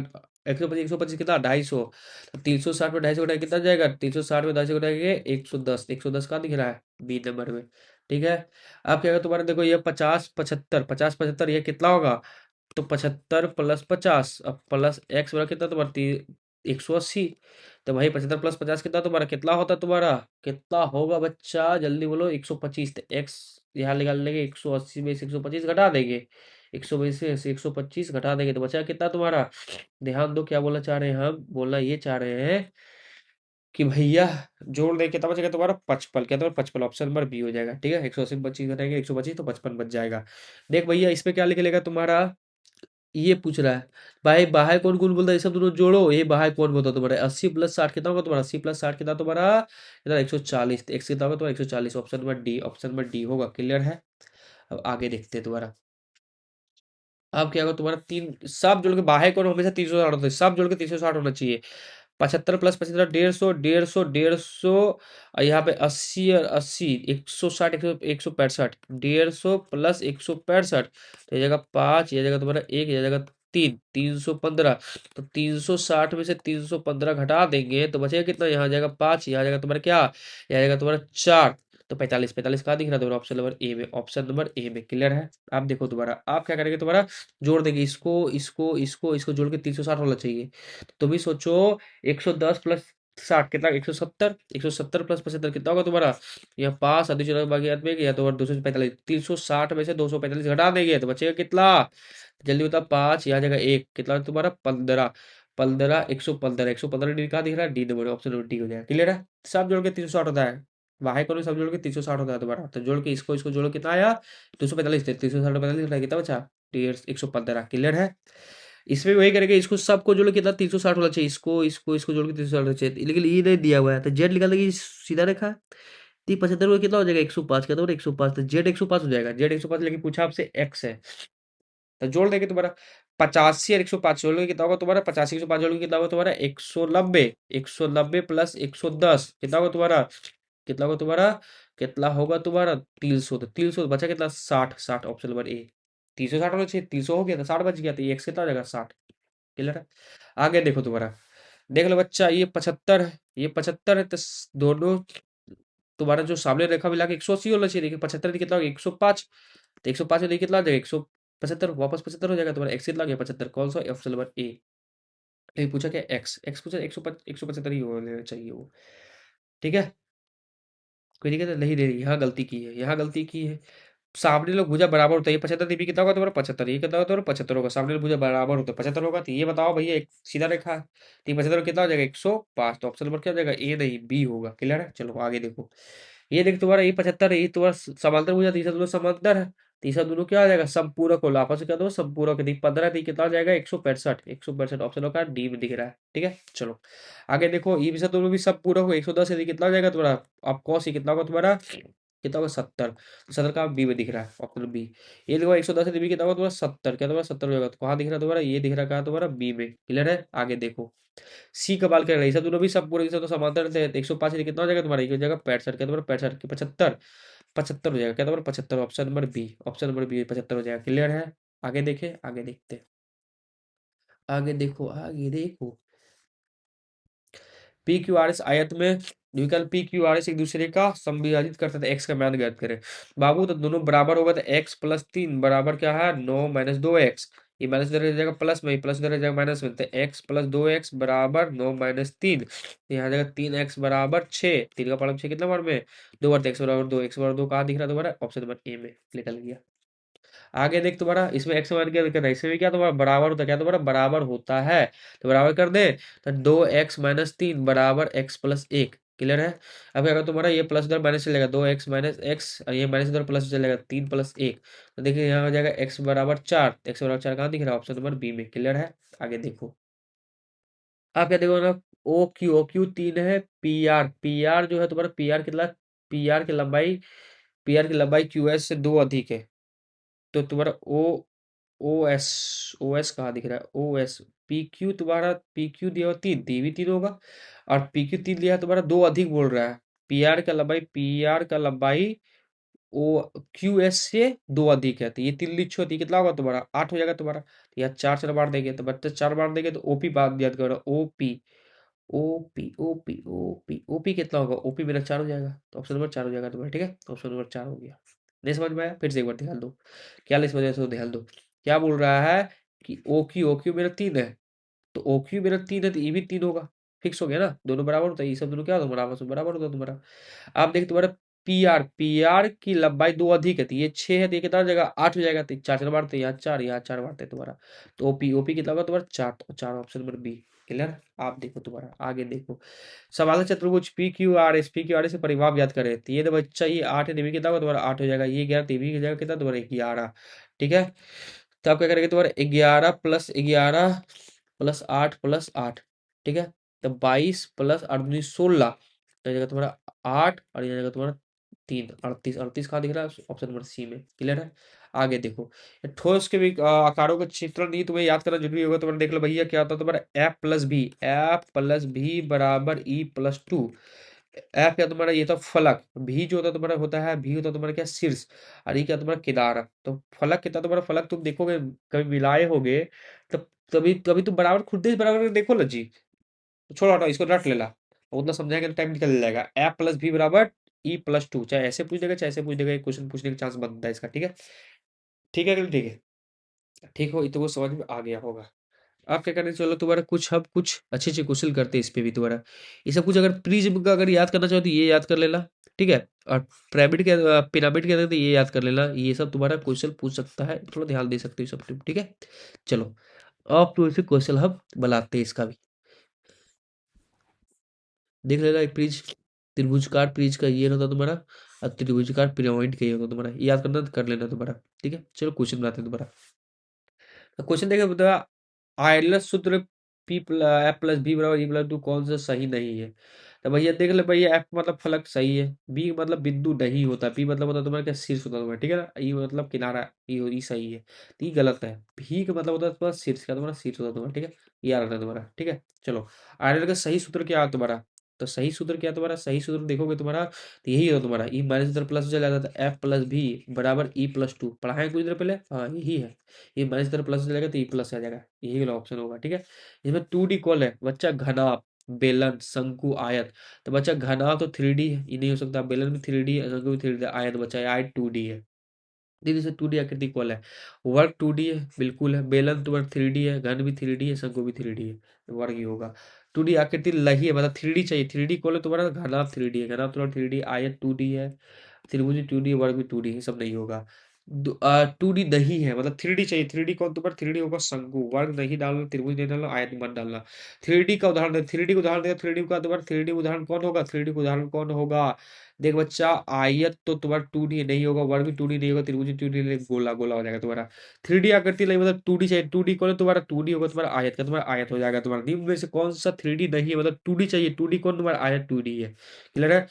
125 कितना? 250। 360 में 250 घटाए कितना जाएगा? 360 में 250 घटाएंगे 110, 110 कहाँ दिख रहा है? बी नंबर में। ठीक है, अब क्या होगा तुम्हारा? देखो ये 50 75, 50 75, ये कितना होगा? तो 75 प्लस 50, अब प्लस एक्स बड़ा कितना तुम्हारा? 180। तो भाई 75 प्लस 50 कितना तुम्हारा? कितना होता तुम्हारा? कितना होगा बच्चा? जल्दी बोलो। 125। तो एक्स यहाँ निकाल लेंगे, 180 में से 125 घटा देंगे, 100 में से 125 घटा देंगे, तो बचा कितना तुम्हारा? ध्यान दो, क्या बोलना चाह रहे हैं हम? बोलना ये चाह रहे हैं कि भैया जोड़ दे, कितना बचेगा तुम्हारा? 55। क्या तुम्हारा? 55, ऑप्शन नंबर बी हो जाएगा। ठीक है, 180 में 25 घटाएंगे, 125, तो 55 बच जाएगा। देख भैया, इसमें क्या निकलेगा तुम्हारा? ये पूछ रहा है भाई, बाह्य कोण कौन बोलता है? ये सब दोनों जोड़ो, ये बाह्य कोण बोलता है तुम्हारा। 80 प्लस 60 कितना होगा तुम्हारा? 80 प्लस 60 कितना तुम्हारा? इधर 140, एक्स कितना होगा तुम्हारा? 140, option number D, option number D होगा। क्लियर है? अब आगे देखते हैं तुम्हारा। अब क्या होगा तुम्हारा? तीन सब जोड़ के, बाह्य कोण हमेशा 360 होता है, सब जोड़ के 360 होना चाहिए। 75 प्लस 75, 150, 150, 150, और यहाँ पे 80 और 80, 160, 165, 150 प्लस 165, तो ये जगह 5, ये जगह तुम्हारा 1, ये जगह 3, 315। तो 360 में से 315 घटा देंगे तो बचेगा कितना? यहाँ जाएगा 5, यहाँ जाएगा तुम्हारा क्या? यहाँ जाएगा तुम्हारा 4। तो 45 45 कहाँ दिख रहा है तुम्हारा? ऑप्शन नंबर ए में, ऑप्शन नंबर ए में। क्लियर है? आप देखो दोबारा आप क्या करेंगे, तुम्हारा जोड़ देंगे इसको इसको इसको इसको जोड़ के 360 होना चाहिए। तो तुम भी सोचो 110 प्लस 60 कितना? 170। 170 प्लस 75 कितना होगा तुम्हारा? यहाँ पास आधी चुनाव बाकी हाथ में गया तो 245। 360 में से 245 घटा देंगे तो बचेगा कितना? जल्दी बताओ। 5 यहाँ जगह एक कितना है तुम्हारा? 15। 15 115। 115 डी कहाँ दिख रहा है? D number, option number D हो जाएगा। क्लियर है? सब जोड़ के 360 होता है। वाहे को सब जोड़ के 360 होता है दोबारा। तो जोड़ के इसको इसको जोड़ के कितना आया? 245 थे। 360 45 कितना बचा? 115। क्लियर है? इसमें वही करेंगे, इसको सबको जोड़ के कितना? 360 होना चाहिए। इसको इसको इसको जोड़ के 360 होना चाहिए, लेकिन ये नहीं दिया हुआ है। तो जेड निकाल देंगे सीधा रेखा। 375 को कितना हो जाएगा? 105। क्या? 105। तो जेड 105 हो जाएगा। जेड 105, लेकिन पूछा आपसे एक्स है। तो जोड़ देंगे तुम्हारा 85 और 105 जोड़ लोगे कितना होगा तुम्हारा? 85 105 जोड़ लोगे कितना होगा तुम्हारा? 190। 190 प्लस 110 कितना होगा तुम्हारा? कितना होगा तुम्हारा? कितना होगा तुम्हारा? 300। तो 300 बचा कितना? 60। 60 ऑप्शन नंबर ए। 360 होना चाहिए, 300 हो गया था, 60 बच गया, तो ये एक्स कितना हो जाएगा? 60। क्लियर है? आगे देखो तुम्हारा, देख लो बच्चा, ये 75 है, ये 75 है, तो दोनों तुम्हारा जो सामने रेखा मिला के 180 होना चाहिए, लेकिन 75 कितना हो गया? 105। तो 105 में देखिए कितना आ जाएगा? 175 वापस 75 हो जाएगा तुम्हारा। एक्स कितना गया? 75। कौन सा? Option number A. लेकिन पूछा क्या? एक्स। एक्स पूछा 175 ही होना चाहिए वो। ठीक है? कोई दिक्कत नहीं दे रही, यहाँ गलती की है, यहाँ गलती की है। सामने लोग भुजा बराबर होता है। ये 75 दीपी कितना होगा तुम्हारा? 75। ये कितना होगा तुम्हारा? 75 होगा। सामने भुजा बराबर होता है, 75 होगा। तो ये बताओ भैया, एक सीधा रेखा है, तो ये 75 कितना हो जाएगा? 105। तो ऑप्शन नंबर क्या हो जाएगा? ए नहीं, बी होगा। क्लियर है? चलो आगे देखो। ये देख तुम्हारा ये 75 है, ये तुम्हारा समांतर भुजा, तीसरा दोनों समांतर है। तीसरा दोनों क्या आ जाएगा? संपूरक होगा। आपस में क्या दो? संपूरक है। 15 है, तो ये कितना हो जाएगा? 165। 165 ऑप्शन होगा डी में दिख रहा है। ठीक है? चलो आगे देखो। ये भी सब दोनों भी सब पूरक हो। 110 है, तो ये कितना हो जाएगा तुम्हारा? आप कौन सी कितना होगा तुम्हारा? कितना होगा? 70। तो 70 का बी में दिख रहा है, ऑप्शन बी। ये देखो 110 है, बी कितना होगा तुम्हारा? 70। क्या तुम्हारा? 70 हो जाएगा। तो कहाँ दिख रहा है तुम्हारा? ये दिख रहा है कहाँ तुम्हारा? बी में। क्लियर है? आगे देखो। सी का बाल कर रहा है, सब दोनों भी सब पूरे सब तो समांतर थे। 105 कितना हो जाएगा तुम्हारा? एक हो जाएगा 65। क्या तुम्हारा? 65 की 75। 75 हो जाएगा। क्या तुम्हारा? 75। Option number B, option number B 75 हो जाएगा। क्लियर है? आगे देखे, आगे देखते हैं। आगे देखो, आगे देखो। पी क्यू आर एस आयत में विकल्प पी क्यू आर एस एक दूसरे का समविभाजित करते थे। एक्स का मान ज्ञात करें। बाबू तो दोनों बराबर होगा, तो एक्स प्लस 3 बराबर क्या है? 9 माइनस 2 एक्स। ये माइनस इधर रह जाएगा प्लस में, प्लस इधर रह जाएगा माइनस में। तो एक्स प्लस 2 एक्स बराबर 9 माइनस 3। यहाँ जाएगा 3 एक्स बराबर 6। 3 का पावर 6 कितना बार में? 2 बार। तो एक्स बराबर 2। एक्स बराबर 2 कहाँ दिख रहा है तुम्हारा? ऑप्शन नंबर ए में निकल गया। आगे देख तुम्हारा, इसमें एक्स मान क्या करना है? इसमें भी क्या तुम्हारा बराबर होता है? क्या तुम्हारा बराबर होता है? तो बराबर कर दे। तो 2 x - 3 बराबर x प्लस 1। क्लियर है? अब अगर तुम्हारा ये प्लस इधर माइनस चलेगा, 2 x माइनस एक्स, और ये माइनस इधर प्लस चलेगा, 3 + 1। तो देखिए यहाँ हो जाएगा x बराबर 4। एक्स बराबर 4 कहाँ दिख रहा है? ऑप्शन नंबर बी में। क्लियर है? आगे देखो। आप क्या देखो ना, ओ क्यू 3 है। पी आर जो है तुम्हारा, पी आर की लंबाई, क्यू एस से 2 अधिक है। तो तुम्हारा ओ एस, ओ एस कहाँ दिख रहा है? O S. पी क्यू तुम्हारा, पी क्यू दिया हुआ 3, डी भी 3 होगा। और पी क्यू 3 दिया है तुम्हारा 2 अधिक बोल रहा है। पी आर का लंबाई ओ क्यू एस से 2 अधिक है। तो ये 3 लिखो, होती कितना होगा तुम्हारा? 8 हो जाएगा तुम्हारा। तो यहाँ 4 4 बार देंगे, तो बच्चे 4 बार देंगे, तो ओपी बात याद करो। ओपी, ओपी कितना होगा? ओपी मेरा 4 हो जाएगा। तो ऑप्शन नंबर 4 हो जाएगा तुम्हारा। ठीक है? तो ऑप्शन नंबर 4 हो गया। नहीं समझ में आया? फिर से एक बार ध्यान दो। क्या इस वजह से ध्यान दो। क्या बोल रहा है कि ओ क्यू मेरा 3 है। तो ओ क्यू मेरा 3 है, तो ये भी 3 होगा। फिक्स हो गया ना? दोनों बराबर होता है, ये सब दोनों क्या होता है? बराबर से बराबर होता है तुम्हारा। आप देख तुम्हारा पी आर की लंबाई 2 अधिक है, तो ये 6 है, तो ये कितना हो जाएगा? 8 हो जाएगा। तो 4 4 बार, तो यहाँ 4, यहाँ 4 बारते तुम्हारा। तो ओपी कितना होगा तुम्हारा? 4। तो 4 ऑप्शन नंबर बी। क्लियर? आप देखो तुम्हारा, आगे देखो। समांतर चतुर्भुज पी क्यू आर एस से परिमाप याद करें। तो ये तो बच्चा, ये 8 है, तो ये कितना होगा तुम्हारा? 8 हो जाएगा। ये 11, तो ये भी हो जाएगा कितना तुम्हारा? 11। ठीक है? तो आप क्या करेंगे तुम्हारा? 11 प्लस 11 प्लस 8 प्लस 8। ठीक है? तो 22 प्लस 8 दूनी 16। तो ये जाएगा तुम्हारा 8, और ये जाएगा तुम्हारा 3। 38। 38 कहाँ दिख रहा है? ऑप्शन नंबर सी में। क्लियर है? आगे देखो। ये ठोस के भी आकारों का चित्रण नहीं तुम्हें याद करना जरूरी होगा। तुम्हारा देख लो भैया, क्या होता है तुम्हारा? एफ प्लस भी बराबर ई+2। एफ क्या तुम्हारा? ये तो फलक। भी जो होता है तुम्हारा, होता है भी होता है तुम्हारा क्या? शीर्ष। और ये क्या तुम्हारा? किनारा। तो फलक कितना तुम्हारा? फलक तुम देखोगे, कभी मिलाए होगे, तब कभी कभी तुम बराबर खुद ही बराबर देखो ना जी। तो छोड़ो हटाओ, इसको रट लेला। उतना समझाएंगे तो टाइम निकल जाएगा। एफ प्लस भी बराबर E+2, चाहे ऐसे पूछ देगा चाहे ऐसे पूछ देगा, एक क्वेश्चन पूछने का चांस बनता है इसका, ठीक है। ठीक है, ठीक है, ठीक हो, तो वो समझ में आ गया होगा। आप क्या करने, चलो दोबारा कुछ हम कुछ अच्छे अच्छे क्वेश्चन करते हैं इस पे भी दोबारा। ये सब कुछ अगर प्रिज्म का अगर याद करना चाहो तो ये याद कर लेना, ठीक है। और पिरामिड के पिरामिड के अंदर तो ये याद कर लेना, ये सब तुम्हारा क्वेश्चन पूछ सकता है, थोड़ा ध्यान दे सकते हो सब तुम, ठीक है। चलो, अब तो इसे क्वेश्चन हम बनाते हैं इसका भी, देख लेना। एक प्रिज, त्रिभुजकार प्रिज का ये होता तुम्हारा, और त्रिभुजकार पिरामिड का ये होता तुम्हारा, ये याद करना तो कर लेना तुम्हारा, ठीक है। चलो क्वेश्चन बनाते हैं तुम्हारा। क्वेश्चन देखिए, बता आयरलर सूत्र पी एफ प्लस बी बराबर ई प्लस टू कौन सा सही नहीं है। तो भैया देख ले भैया, एफ मतलब फलक सही है, बी मतलब बिंदु नहीं होता, पी मतलब होता है तुम्हारा क्या, शीर्ष होता है तुम्हारा, ठीक है ना, ई मतलब किनारा, ई सही है, तो ई गलत है। भी का मतलब होता है तुम्हारा शीर्ष का, तुम्हारा शीर्ष होता है तुम्हारा, ठीक है। ये आ रहा है तुम्हारा, ठीक है। चलो, आयरलर का सही सूत्र क्या है तुम्हारा, तो सही सूत्र क्या है तुम्हारा, सही सूत्र देखोगे तुम्हारा तो यही होता तुम्हारा, ई माइनस इधर प्लस चला जाता है, एफ प्लस भी बराबर ई+2, पढ़ाएं कुछ देर पहले, हाँ यही है। ये माइनस तरफ प्लस हो जाएगा तो ये प्लस आ जाएगा, यही वाला ऑप्शन होगा, ठीक है। इसमें 2D कॉल है बच्चा, घनाभ, बेलन, शंकु, आयत। तो बच्चा घनाभ तो 3D है, ये नहीं हो सकता, बेलन भी 3D है, शंकु भी 3D है, आयत बच्चा आयत 2D है। दीदी से 2D आकृति कॉल है, वर्ग 2D है, बिल्कुल है, बेलन तो वर्ग 3D है, घन भी 3D है, शंकु भी 3D है, तो वर्ग ही होगा। 2D आकृति लही है, मतलब 3D चाहिए, 3D कॉल है तुम्हारा, घनाभ 3D है, घनाभ तुम्हारा 3D, आयत 2D है, त्रिभुज 2D, वर्ग भी 2D है, सब नहीं होगा। 2D नहीं है, मतलब 3D चाहिए, 3D कौन तुम्हारा 3D होगा, शंकु, वर्ग नहीं डालना, त्रिभुज नहीं डालना, आयत मत डालना। 3D का उदाहरण दे, 3D का उदाहरण देगा, 3D का तुम्हारा 3D उदाहरण कौन होगा, 3D का उदाहरण कौन होगा। देख बच्चा, आयत तो तुम्हारा 2D नहीं होगा, वर्ग भी 2D नहीं होगा, त्रिभुज 2D नहीं, गोला गोला हो जाएगा तुम्हारा। 3D आकृति नहीं, मतलब 2D चाहिए, 2D कौन है तुम्हारा, 2D होगा तुम्हारा, आयत का तुम्हारा आयत हो जाएगा तुम्हारा। निम्न में से कौन सा 3D नहीं है, मतलब 2D चाहिए, 2D कौन तुम्हारा, आयत 2D है, क्लियर है।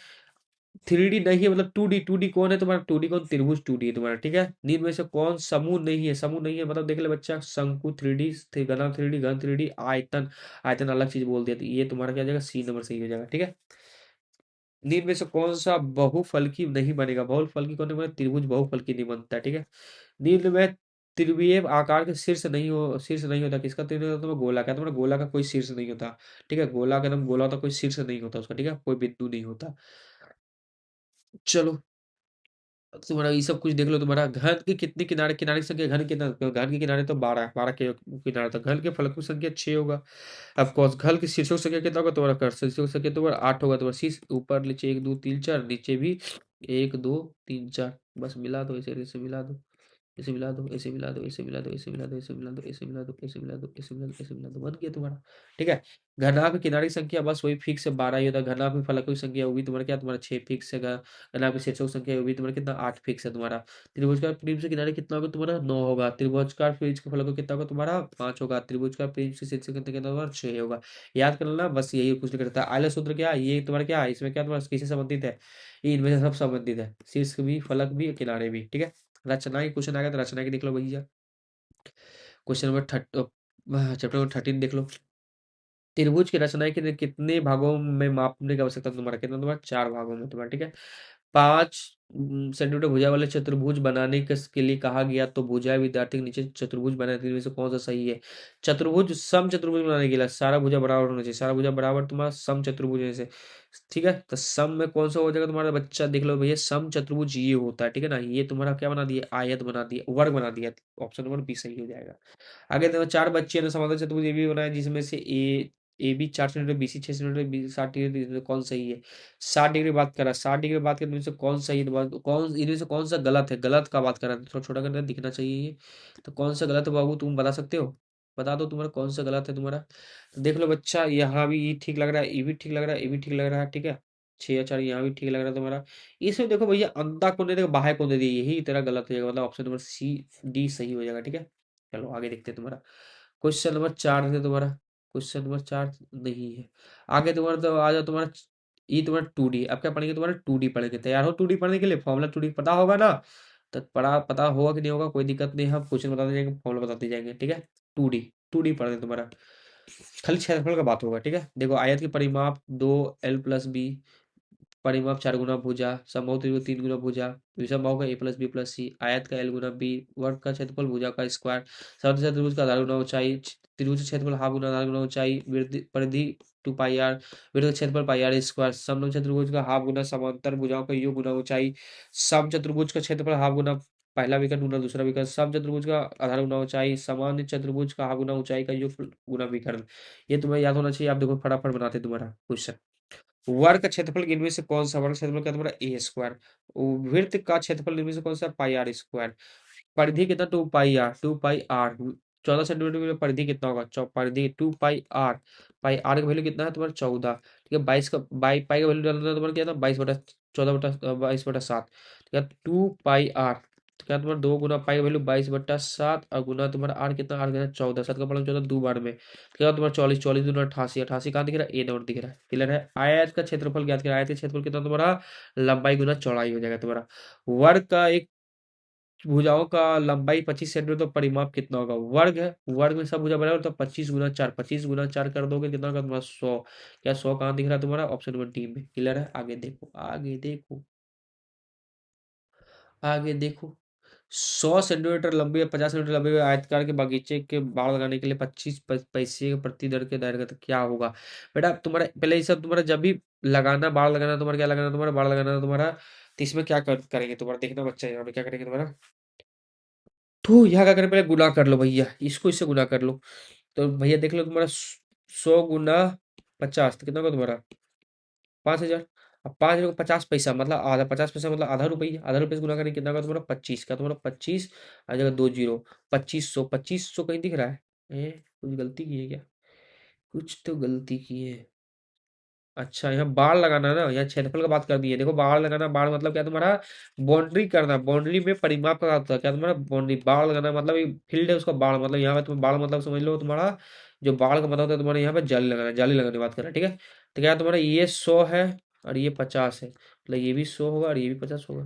3D नहीं है मतलब 2D, 2D कौन है तुम्हारा, 2D कौन, त्रिभुज 2D है तुम्हारा, ठीक है। निम्न में से कौन समूह नहीं है, समूह नहीं है मतलब देख ले बच्चा, शंकु 3D, घना 3D, घन 3D, आयतन, आयतन अलग चीज बोल दिया, तो ये तुम्हारा क्या हो जाएगा, सी नंबर सही हो जाएगा, ठीक है। निम्न में से कौन सा बहुफलकी नहीं बनेगा, बहुफलकी कौन नहीं बनेगा, त्रिभुज बहुफलकी नहीं बनता है, ठीक है। निम्न में त्रिविमीय आकार के शीर्ष नहीं हो, शीर्ष नहीं होता, किसका त्रिभुज होता है, गोला का, तुम्हारा गोला का कोई शीर्ष नहीं होता, ठीक है। गोला का नाम गोला होता, कोई शीर्ष नहीं होता उसका, ठीक है, कोई बिंदु नहीं होता। चलो, तुम्हारा ये सब कुछ देख लो, तुम्हारा घन के कितने किनारे, किनारे की संख्या, घन कितना, घन के किनारे तो 12 12 के किनारे, तो घन के फलकों की संख्या 6 होगा। ऑफ कोर्स घन की शीर्षों की संख्या कितना होगा तुम्हारा, कर शीर्षों की संख्या तुम्हारा 8 होगा, तुम्हारा शीर्ष ऊपर नीचे 1 2 3 4, नीचे भी 1 2 3 4, बस मिला दो, इसे मिला दो, इसे मिला दो, इसे मिला दो, इसे मिला दो, इसे मिला दो, इसे मिला दो, इसे मिला दो, इसे मिला दो, इसे मिला दो, इसे मिला दो, बन गया तुम्हारा, ठीक है। घनाभ किनारे की संख्या बस वही फिक्स है, 12 ही होता है। घनाभ की फलकों की संख्या वो भी तुम्हारा क्या, तुम्हारा 6 फिक्स है। घनाभ की शीर्षों की संख्या वो भी तुम्हारा कितना, 8 फिक्स है तुम्हारा। त्रिभुजकार प्रिज्म से किनारे कितना होगा तुम्हारा, 9 होगा। त्रिभुजकार प्रिज्म के फलकों कितना होगा तुम्हारा, 5 होगा। त्रिभुजकार प्रिज्म से शीर्ष कितना कितना होगा, 6 होगा। याद कर लेना, बस यही कुछ नहीं करता है। आयलर सूत्र क्या है, ये तुम्हारा क्या है, इसमें क्या तुम्हारा किससे संबंधित है, ये इनमें से सब संबंधित है, शीर्ष भी, फलक भी, किनारे भी, ठीक है। रचना की क्वेश्चन आएगा तो रचना की देख लो भैया। क्वेश्चन नंबर चैप्टर नंबर 13 देख लो। त्रिभुज की रचना के कितने भागों में मापने की आवश्यकता है तुम्हारा, कितना तुम्हारा, 4 भागों में तुम्हारा, ठीक है। 5 सेंटीमीटर भुजा वाले चतुर्भुज बनाने के लिए कहा गया, तो भुजा विद्यार्थी के नीचे चतुर्भुज बनाने के लिए से कौन सा सही है। चतुर्भुज, सम चतुर्भुज बनाने के लिए सारा भुजा बराबर होना चाहिए, सारा भुजा बराबर तुम्हारा सम चतुर्भुज है से, ठीक है। तो सम में कौन सा हो जाएगा तुम्हारा बच्चा, देख लो भैया, सम चतुर्भुज ये होता है, ठीक है ना। ये तुम्हारा क्या बना दिया, आयत बना दिया, वर्ग बना दिया, ऑप्शन नंबर बी सही हो जाएगा। आगे देखो, 4 बच्चे ने समांतर चतुर्भुज ए बी बनाया, जिसमें से A B 4 centimetre, B C 6 centimetre, B 60 degree, इसमें कौन सही है। 60 डिग्री बात करा, 60 डिग्री बात करने से कौन सही, कौन इनमें से कौन सा गलत है, गलत का बात करा, थोड़ा छोटा करना दिखना चाहिए ये। तो कौन सा गलत है बाबू, तुम बता सकते हो, बता दो तुम्हारा कौन सा गलत है तुम्हारा। तो देख लो बच्चा, यहाँ भी ये ठीक लग रहा है, ये भी ठीक लग रहा है, ये भी ठीक लग रहा है, ठीक है। 6 या 4 यहाँ भी ठीक लग रहा है तुम्हारा। इसमें देखो भैया, अंधा कौन दे देगा, बाह्य कौन दे दिया, यही तेरा गलत हो जाएगा, मतलब ऑप्शन नंबर सी डी सही हो जाएगा, ठीक है। चलो आगे देखते हैं तुम्हारा। क्वेश्चन नंबर 4 है तुम्हारा, क्वेश्चन नंबर 4 नहीं है। आगे तुम्हारा तो आ जाओ तुम्हारा, ये तुम्हारा 2D, अब क्या पढ़ेंगे तुम्हारा, 2D पढ़ेंगे। तैयार हो 2D पढ़ने के लिए, फॉर्मूला 2D पता होगा ना। तो पता होगा कि नहीं होगा, कोई दिक्कत नहीं है, हम क्वेश्चन बताते जाएंगे, फॉर्मूला बताते जाएंगे, ठीक है। 2D, 2D पढ़ने तुम्हारा, खाली क्षेत्रफल का बात होगा, ठीक है। देखो, आयत की परिमाप 2 L+B, परिमाप 4 गुना भुजा, समबाहु त्रिभुज 3 गुना भुजा, विषमबाहु का a plus b plus c, आयत का l गुना b, वर्ग का क्षेत्रफल भुजा का स्क्वायर, समद्वितीय त्रिभुज का आधार गुना ऊंचाई, त्रिभुज का क्षेत्रफल हाफ गुना आधार गुना ऊंचाई, परिधि 2 पाई r, वृत्त का क्षेत्रफल पाई r स्क्वायर, समलंब चतुर्भुज का हाफ गुना समांतर भुजाओं का योग गुना ऊंचाई, सम चतुर्भुज का क्षेत्रफल हाफ गुना पहला विकर्ण गुना दूसरा विकर्ण, सम चतुर्भुज का आधार गुना ऊंचाई, सामान्य चतुर्भुज का हाफ गुना ऊंचाई का योग गुना विकर्ण। ये तुम्हें याद होना चाहिए। आप देखो फटाफट बनाते तुम्हारा क्वेश्चन। वर्ग का क्षेत्रफल इनमें से कौन सा, वर्ग क्षेत्रफल क्या तुम्हारा ए स्क्वायर, वृत्त का क्षेत्रफल इनमें से कौन सा, पाई आर स्क्वायर, परिधि कितना 2 pi are, 2 pi are, 14 centimetre में परिधि कितना होगा, परिधि 2 पाई आर, पाई आर का वैल्यू कितना है तुम्हारा 14, ठीक है। 22 का पाई का वैल्यू डालना है तुम्हारा क्या था, 22/14/22/7, ठीक है। 2 पाई आर, क्या तुम्हारा 2 गुना पाई का वैल्यू 22/7 और गुना तुम्हारा आर कितना, आर कितना 14, 7 का पढ़ा 14 दो बार में, क्या तुम्हारा 40, 40 दूना 88, 88 कहाँ दिख रहा है, ए नंबर दिख रहा है। क्लियर है। आयत का क्षेत्रफल ज्ञात करें, आयत का क्षेत्रफल कितना तुम्हारा, लंबाई गुना चौड़ाई हो जाएगा तुम्हारा। वर्ग का एक भुजाओं का लंबाई 25 सेंटीमीटर, तो परिमाप कितना होगा, वर्ग है, वर्ग में सब भुजा बराबर, तो 25 गुना 4, 25 गुना 4 कर दोगे कितना होगा तुम्हारा 100, क्या 100 कहाँ दिख रहा है तुम्हारा, ऑप्शन नंबर डी में। क्लियर है। आगे देखो, आगे देखो, आगे देखो। 100 सेंटीमीटर लंबी या 50 सेंटीमीटर लंबे हुए आयतकार के बगीचे के बाड़ लगाने के लिए 25 पैसे प्रति दर के दायरे का क्या होगा। बेटा तुम्हारा पहले ये सब तुम्हारा जब भी लगाना, बाड़ लगाना, तुम्हारा क्या लगाना, तुम्हारा बाड़ लगाना तुम्हारा, तो इसमें क्या करेंगे तुम्हारा, देखना बच्चा यहाँ पे क्या करेंगे तुम्हारा। तो यहाँ क्या करें, पहले गुना कर लो भैया, इसको इससे गुना कर लो। तो भैया देख लो तुम्हारा 100 गुना 50 तो कितना होगा तुम्हारा 5,000। अब 5,000 को 50 पैसा मतलब आधा, 50 पैसा मतलब आधा रुपये, आधा रुपये से गुना करेंगे कितना होगा तुम्हारा 25 का, तुम्हारा 25 आ जाएगा 2 जीरो, 2500, 2500 कहीं दिख रहा है, कुछ गलती की है क्या, कुछ तो गलती की है। अच्छा यहाँ बाढ़ लगाना है ना, यहाँ क्षेत्रफल का बात कर दी है। देखो बाढ़ लगाना, बाढ़ मतलब क्या तुम्हारा, बाउंड्री करना, बाउंड्री में परिमाप का होता है क्या तुम्हारा, बाउंड्री, बाढ़ लगाना मतलब एक फील्ड है उसका बाढ़ मतलब, यहाँ पे तुम बाढ़ मतलब समझ लो तुम्हारा, जो बाढ़ का मतलब होता है तुम्हारे यहाँ पे जाली लगाना, जाली लगाने की बात कर रहा है, ठीक है। तो क्या तुम्हारा ये 100 है और ये 50 है, मतलब ये भी 100 होगा और ये भी 50 होगा,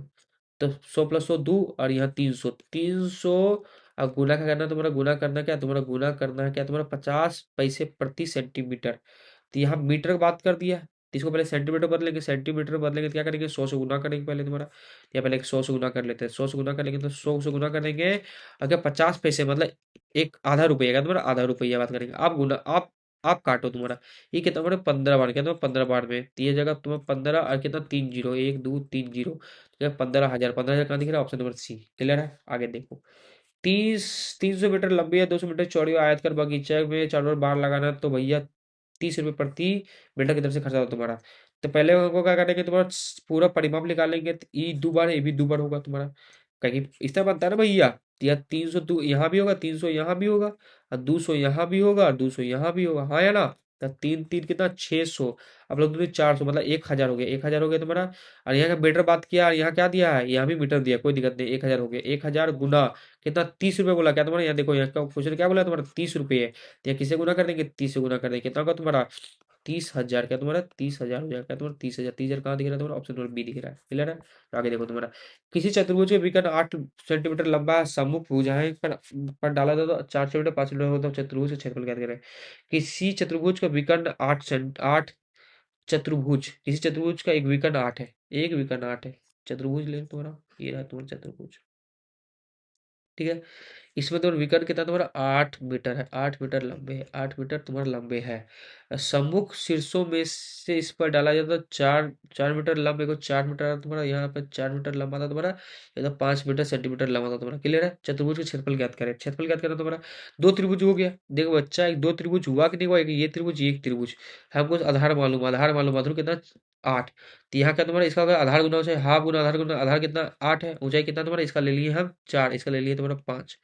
तो 100 + 100 2 और यहाँ 300, 300 और गुना क्या करना है तुम्हारा, गुना करना क्या तुम्हारा, गुना करना है क्या तुम्हारा 50 पैसे प्रति सेंटीमीटर। तो यहाँ मीटर की बात कर दिया, तो इसको पहले सेंटीमीटर बदलेंगे, सेंटीमीटर बदलेंगे तो क्या करेंगे 100 से गुना करेंगे पहले तुम्हारा, या पहले 100 से गुना कर लेते हैं, 100 से गुना करेंगे तो 100 से गुना करेंगे, अगर 50 पैसे मतलब एक आधा रुपये का तुम्हारा, आधा रुपया बात करेंगे, आप गुना आप काटो तुम्हारा, ये कितना तुम्हारा 15 बार, क्या तुम्हारा 15 बार में, तो ये जगह तुम्हारा 15 और कितना 3 जीरो, 1 2 3 जीरो, 15,000, 15,000 कहाँ दिख रहा है, ऑप्शन नंबर सी। क्लियर है। आगे देखो, 300 मीटर लंबी या 200 मीटर चौड़ी आयतकार बगीचा में चारों ओर बाड़ लगाना, तो भैया 30 रुपये प्रति मीटर की तरफ से खर्चा होता तुम्हारा। तो पहले हमको क्या करेंगे, तुम्हारा पूरा परिमाप निकालेंगे, तो ई 2 बार ए भी 2 बार होगा तुम्हारा, कहीं इस तरह बनता है ना भैया। तो या 300 यहाँ भी होगा, 300 यहाँ भी होगा, और 200 यहाँ भी होगा और 200 यहाँ भी होगा, हाँ या ना। तो तीन तीन कितना 600, अब लोग 400 मतलब 1,000 हो गया, 1,000 हो गया तुम्हारा। और यहाँ का मीटर बात किया और यहाँ क्या दिया है, यहाँ भी मीटर दिया, कोई दिक्कत नहीं, 1,000 हो गया, 1,000 गुना कितना 30 रुपये बोला क्या तुम्हारा, यहाँ देखो यहाँ का क्वेश्चन क्या बोला तुम्हारा 30 रुपये है, तो यहाँ किसे गुना कर देंगे 30 से गुना कर देंगे, कितना होगा तुम्हारा 30,000, क्या तुम्हारा 30,000 हो जाएगा, क्या तुम्हारा 30,000, 30,000 कहाँ दिख रहा है तुम्हारा, ऑप्शन नंबर बी दिख रहा है। क्लियर है। तो आगे देखो तुम्हारा, किसी चतुर्भुज के विकर्ण 8 सेंटीमीटर लंबा सम्मुख भुजाएं पर डाला था, तो 4 सेंटीमीटर 5 सेंटीमीटर होता है, चतुर्भुज का क्षेत्रफल क्या करें। किसी चतुर्भुज का विकर्ण 8, चतुर्भुज, किसी चतुर्भुज का एक विकर्ण 8 है, एक विकर्ण 8 है, चतुर्भुज ले तुम्हारा, ये रहा तुम्हारा चतुर्भुज, ठीक है। इसमें तुम्हारा विकर्ण कितना तुम्हारा 8 मीटर है, 8 मीटर लंबे है, 8 मीटर तुम्हारा लंबे है। सम्मुख शीर्षों में से इस पर डाला जाता है 4 4 मीटर लंबे को, 4 मीटर तुम्हारा यहाँ पे 4 मीटर लंबा था तुम्हारा, ये तो 5 मीटर सेंटीमीटर लंबा था तुम्हारा। क्लियर है। चतुर्भुज का क्षेत्रफल ज्ञात करें, क्षेत्रफल ज्ञात करना तुम्हारा, दो त्रिभुज हो गया, देखो बच्चा एक दो त्रिभुज हुआ कि नहीं हुआ, एक ये त्रिभुज एक त्रिभुज, हमको आधार मालूम, आधार मालूम, आधार कितना 8, तो यहाँ का तुम्हारा इसका अगर आधार गुना ऊंचाई, हाफ गुना आधार गुना आधार कितना 8 है, ऊंचाई कितना तुम्हारा, इसका ले लिए हम 4, इसका ले लिए तुम्हारा 5,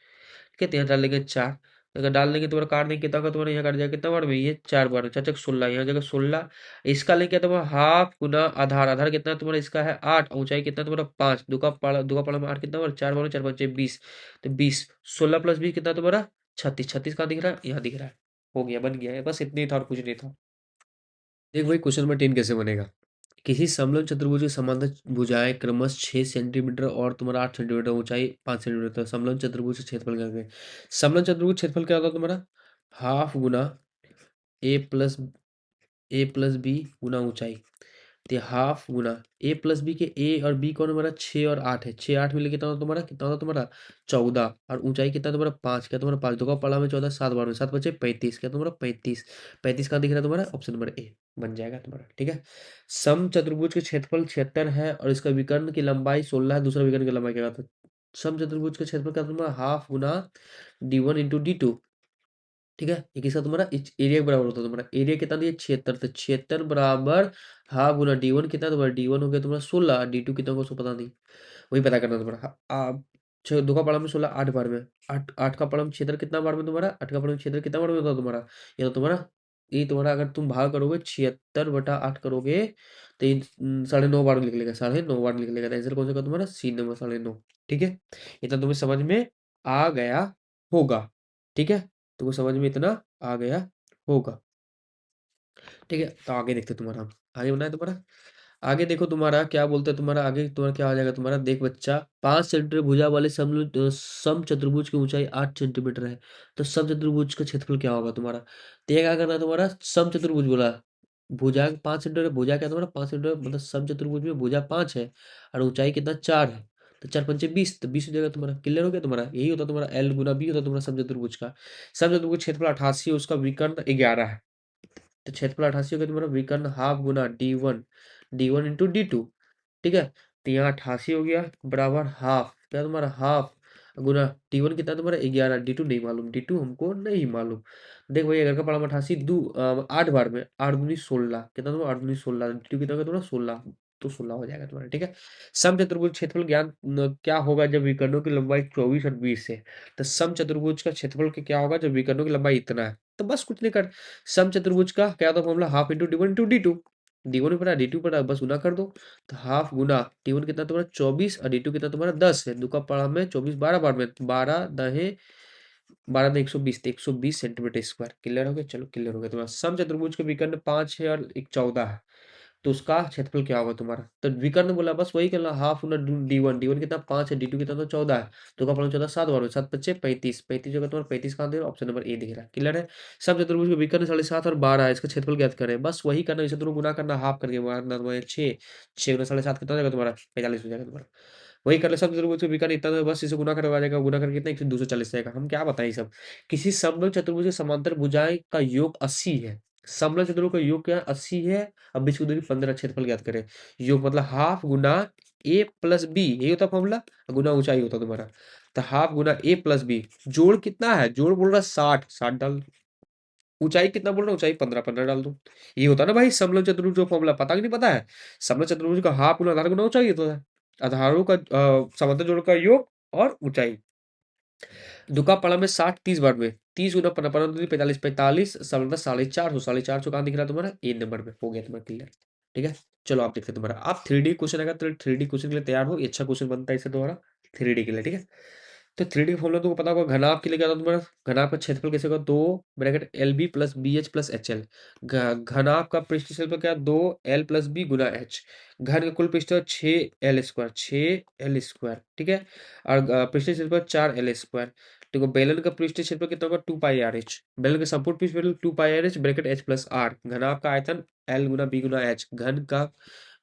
कितने यहाँ डाल देंगे 4, अगर डाल देंगे तुम्हारा काट देंगे कितना का तुम्हारा यहाँ काट जाएगा कितना बार में, ये 4 बार, 4 × 16, यहाँ जगह 16, इसका लेंगे तुम्हारा हाफ गुना आधार, आधार कितना तुम्हारा इसका है 8, ऊंचाई कितना तुम्हारा 5, दो का पाड़ा में 8 कितना बार 4 बार, 4 × 5 = 20, तो 20, 16 + 20 कितना तुम्हारा 36, 36 कहाँ दिख रहा है, यहाँ दिख रहा है। हो गया, बन गया है, बस इतनी था और कुछ नहीं था। देख भाई क्वेश्चन नंबर 10 कैसे बनेगा। किसी समलंब चतुर्भुज के समांतर भुजाएं क्रमश 6 सेंटीमीटर और तुम्हारा 8 सेंटीमीटर, ऊंचाई 5 सेंटीमीटर, तो समलंब चतुर्भुज का क्षेत्रफल क्या है। समलंब चतुर्भुज क्षेत्रफल क्या होता है तुम्हारा, हाफ गुना ए प्लस बी गुना ऊंचाई, तो हाफ गुना ए प्लस बी के ए और बी कौन हमारा 6 और 8 है, 6 8 मिले कितना होता तुम्हारा 14, और ऊंचाई कितना तुम्हारा 5, क्या तुम्हारा 5 दो का पढ़ा में 14, 7 बार में 7 बचे 35, क्या तुम्हारा 35, 35 कहाँ दिख रहा है तुम्हारा ऑप्शन नंबर ए बन जाएगा तुम्हारा। ठीक है, सम चतुर्भुज के क्षेत्रफल 76 है और इसका विकर्ण की लंबाई 16 है, दूसरा विकर्ण की लंबाई क्या था। सम चतुर्भुज का क्षेत्रफल क्या तुम्हारा हाफ गुना d1 × d2। ठीक है, ये किसका तुम्हारा एरिया के बराबर होता है, तुम्हारा एरिया कितना दिया 76, तो 76 बराबर हाफ गुना d1 कितना तुम्हारा d1 हो गया तुम्हारा 16, d2 कितना होगा उसको पता नहीं, वही पता करना तुम्हारा। दो का पढ़ा में 16 8 बार में, आठ आठ का पढ़ा में क्षेत्र कितना बार में तुम्हारा, 8 का पढ़ा में क्षेत्र कितना बार में होता है तुम्हारा, ये तो तुम्हारा, ये तुम्हारा अगर तुम भाग करोगे 76/8 करोगे तो ये 9.5 बार में निकलेगा, 9.5 बार निकलेगा, तो आंसर कौन सा होगा तुम्हारा सी नंबर 9.5। ठीक है, इतना तुम्हें समझ में आ गया होगा। ठीक है, तुमको समझ में इतना आ गया होगा। ठीक है, तो आगे देखते हैं तुम्हारा हम। आगे बनाए तुम्हारा, आगे देखो तुम्हारा क्या बोलते हैं, तुम्हारा आगे तुम्हारा क्या आ जाएगा तुम्हारा, देख बच्चा 5 सेंटीमीटर भुजा वाले सम चतुर्भुज की ऊंचाई 8 सेंटीमीटर है, तो सम चतुर्भुज का क्षेत्रफल क्या होगा तुम्हारा। तो ये क्या करना है तुम्हारा, सम चतुर्भुज बोला, भुजा 5 सेंटीमीटर, भुजा क्या तुम्हारा 5 सेंटीमीटर, मतलब सम चतुर्भुज में भुजा 5 है और ऊंचाई कितना 4 है, तो 4 × 5 = 20, तो 20 हो जाएगा तुम्हारा। क्लियर हो गया तुम्हारा, यही होता तुम्हारा एल गुना बी होता तुम्हारा सम चतुर्भुज का। सम चतुर्भुज क्षेत्रफल 88 है, उसका विकर्ण 11 है, तो क्षेत्रफल 88 हो गया तुम्हारा, विकर्ण हाफ गुना d1 × d2। ठीक है, तो यहाँ 88 हो गया बराबर हाफ, क्या तुम्हारा हाफ गुना d1 कितना तुम्हारा 11, d2 नहीं मालूम, d2 हमको नहीं मालूम। देख भाई अगर का पड़ा 88 8 बार में, 8 × 16 कितना तुम्हारा 8 × 16, d2 कितना होगा तुम्हारा 16, तो 16 हो जाएगा तुम्हारा। ठीक है, सम चतुर्भुज क्षेत्रफल ज्ञान क्या होगा जब विकर्णों की लंबाई 24 और 20 है, तो सम चतुर्भुज का क्षेत्रफल क्या होगा जब विकर्णों की लंबाई इतना है, तो बस कुछ नहीं कर, सम चतुर्भुज का क्या था formula, half into d1 × d2, d1 पड़ा d2 पड़ा बस गुना कर दो, तो हाफ गुना d1 कितना तुम्हारा 24 और d2 कितना तुम्हारा 10 है, दो का पड़ा में 24 12 बार में, 12 120, 120 सेंटीमीटर स्क्वायर। क्लियर हो गया, चलो क्लियर हो गया तुम्हारा। सम चतुर्भुज के विकर्ण 5 है और एक 14 है, तो उसका क्षेत्रफल क्या होगा तुम्हारा, तो विकर्ण बोला बस वही करना, हाफ गुना d1 कितना 5 है, d2 कितना तो 14 है, तो का फलन 14 7 बार में 7 5 35, 35 होगा तुम्हारा 35 कहाँ दे ऑप्शन नंबर ए दिख रहा है। क्लियर है, सब चतुर्भुज के विकर्ण 7.5 और 12 है, इसका क्षेत्रफल ज्ञात करें, बस वही करना, इसे दोनों गुना करना, हाफ करके मारना तुम्हारे 6, 6 गुना 7.5 कितना हो जाएगा तुम्हारा 45 हो जाएगा तुम्हारा। वही कर ले, सब चतुर्भुज के विकर्ण इतना तो बस इसे गुना करके आ जाएगा, गुना करके कितना 140 जाएगा। हम क्या बताएं सब, किसी समतल चतुर्भुज के समांतर भुजाएं का योग 80 है, समतल चतुर्भुज का योग क्या है 80 है, अब बीच की दूरी 15, क्षेत्रफल ज्ञात करें। योग मतलब हाफ गुना ए प्लस बी, यही होता फॉर्मूला, गुना ऊंचाई होता तुम्हारा, तो हाफ गुना ए प्लस बी, जोड़ कितना है, जोड़ बोल रहा है 60, 60 डाल, ऊंचाई कितना बोल रहा है, ऊंचाई 15, 15 डाल दो। ये होता है ना भाई समलम चतुर्भुज का फॉर्मूला, पता कि नहीं पता है, समलम चतुर्भुज का हाफ गुना आधार गुना ऊंचाई होता है, आधारों का समांतर जोड़ का योग और ऊंचाई। दुका पड़ा में 60 30 बार में, 30 गुना 15 15 दूनी 45, 45 समझना 450, 450 कहाँ दिख रहा है तुम्हारा ए नंबर में, हो गया तुम्हारा क्लियर। ठीक है, चलो आप देखते हैं तुम्हारा, आप 3D क्वेश्चन आएगा तो 3D क्वेश्चन के लिए तैयार हो, ये अच्छा क्वेश्चन बनता है इससे तुम्हारा 3D के लिए। ठीक है, तो 3D फॉर्मूला तुमको पता होगा, घनाभ के लिए क्या था तुम्हारा, घनाभ का क्षेत्रफल कैसे होगा, 2 bracket L B plus B H plus H L, घनाभ का पृष्ठ क्षेत्रफल क्या 2 एल प्लस बी गुना एच, घन का कुल पृष्ठ 6 एल स्क्वायर। ठीक है, और पृष्ठ क्षेत्रफल 4 एल स्क्वायर। देखो बेलन का पृष्ठ क्षेत्रफल कितना होगा 2 पाई आर एच, बेलन का संपूर्ण पृष्ठ क्षेत्रफल 2 pi R H bracket H plus R, घनाभ का आयतन एल गुना बी गुना एच, घन का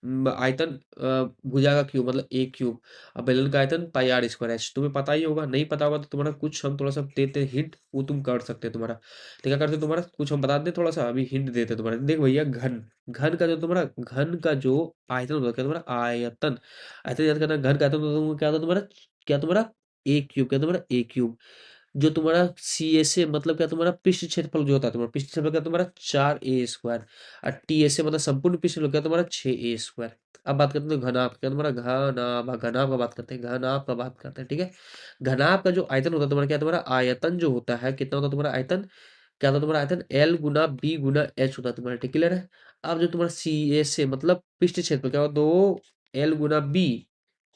आयतन भुजा का क्यूब मतलब ए क्यूब, अब बेलन का आयतन πr²h, तुम्हें पता ही होगा, नहीं पता होगा तो तुम्हारा कुछ हम थोड़ा सा देते हैं हिंट, वो तुम कर सकते हैं तुम्हारा। तो क्या करते हैं तुम्हारा, कुछ हम बता दें थोड़ा सा, अभी हिंट देते हैं तुम्हारा। देख भैया घन, घन का जो तुम्हारा घन का जो आयतन होता है, क्या तुम्हारा आयतन, आयतन याद करना, घन का आयतन होता है, क्या होता है तुम्हारा, क्या तुम्हारा ए क्यूब, क्या तुम्हारा ए क्यूब, जो तुम्हारा सी एस ए मतलब क्या तुम्हारा पृष्ठ क्षेत्रफल जो होता है तुम्हारा, पृष्ठ क्षेत्रफल क्या तुम्हारा 4 a² और टी एस ए मतलब संपूर्ण पृष्ठ क्षेत्रफल क्या तुम्हारा 6 a²। अब बात करते हैं घनाभ, क्या तुम्हारा घनाभ, घनाभ का बात करते हैं, घनाभ का बात करते हैं। ठीक है, घनाभ का जो आयतन होता है तुम्हारा, क्या तुम्हारा आयतन जो होता है कितना होता है तुम्हारा आयतन, क्या होता है तुम्हारा आयतन एल गुना बी गुना एच होता है तुम्हारा। ठीक क्लियर है, अब जो तुम्हारा सी एस ए मतलब पृष्ठ क्षेत्रफल क्या होता है, 2 एल गुना B,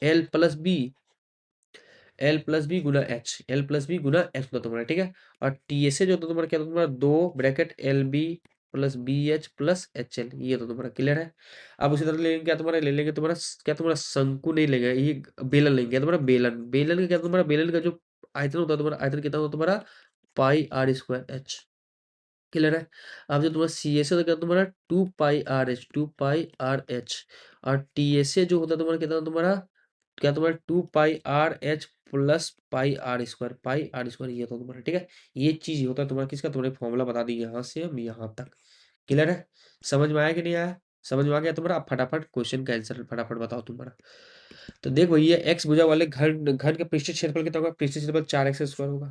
L plus B, L plus B गुना एच, एल प्लस बी गुना एच होता तुम्हारा। ठीक है, और टी एस ए जो होता तुम्हारा क्या होता तुम्हारा 2 bracket L B plus B H plus H L, ये तो तुम्हारा क्लियर है। अब उसी तरह लेंगे क्या तुम्हारा, ले लेंगे तुम्हारा क्या तुम्हारा शंकु नहीं लेंगे, ये बेलन लेंगे, क्या तुम्हारा बेलन, बेलन का क्या तुम्हारा, बेलन का जो आयतन होता है तुम्हारा, आयतन कितना होता है तुम्हारा πr²h। क्लियर है। अब जो तुम्हारा सी एस है तो क्या तुम्हारा 2 pi R H, 2 pi R H, और टी एस ए जो होता है तुम्हारा कितना तुम्हारा, क्या तुम्हारा 2 pi R H plus pi R square ये होता है तुम्हारा, ठीक है। ये चीज होता है तुम्हारा किसका, तुम्हारे फॉर्मूला बता दी यहाँ से हम यहाँ तक। क्लियर है, समझ में आया कि नहीं आया? समझ में आ गया तुम्हारा? अब फटाफट क्वेश्चन का आंसर फटाफट बताओ तुम्हारा। तो देखो ये एक्स भुजा वाले घन घन के पृष्ठीय क्षेत्रफल कितना होगा, पृष्ठीय क्षेत्रफल 4x² होगा।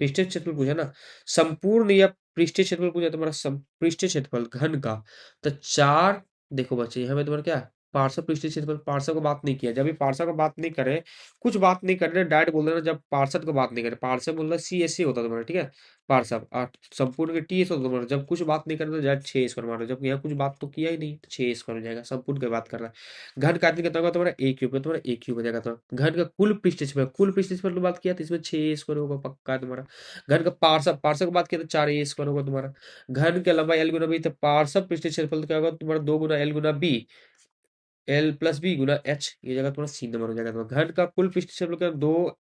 पृष्ठीय क्षेत्रफल पूछा ना, संपूर्ण या पृष्ठीय क्षेत्रफल पूछा तुम्हारा, पृष्ठीय क्षेत्रफल घन का। तो 4, देखो बच्चे यहाँ पे तुम्हारा क्या, पार्श्व पृष्ठीय क्षेत्रफल, पार्श्व को बात नहीं किया। जब भी पार्श्व को बात नहीं करे, कुछ बात नहीं कर रहे, डायरेक्ट बोल देना। जब पार्षद को बात नहीं करे, पार्श्व बोल रहा सी एस सी होता है तुम्हारा, ठीक है। पार्श्व और संपूर्ण के टी एस होता है तुम्हारा। जब कुछ बात नहीं कर रहे तो डायरेक्ट 6 स्क्वायर मारो, जब यहाँ कुछ बात तो किया ही नहीं तो 6 स्क्वायर हो जाएगा। संपूर्ण की बात कर रहा है। घन का आयतन कितना होगा तुम्हारा, ए क्यूब, तुम्हारा ए क्यूब हो जाएगा। तो घन का कुल पृष्ठीय क्षेत्रफल, कुल पृष्ठीय क्षेत्रफल की बात किया तो इसमें 6 स्क्वायर होगा, पक्का है तुम्हारा। घन का पार्श्व, पार्श्व की बात किया तो 4 a² होगा तुम्हारा। घन के लंबाई एल गुना बी, तो पार्श्व पृष्ठीय क्षेत्रफल क्या होगा तुम्हारा, 2 गुना एल गुना बी, एल प्लस बी गुना एच, ये जगह तुम्हारा सी नंबर हो जाएगा तुम्हारा। घन का कुल पृष्ठीय क्षेत्रफल क्या, 2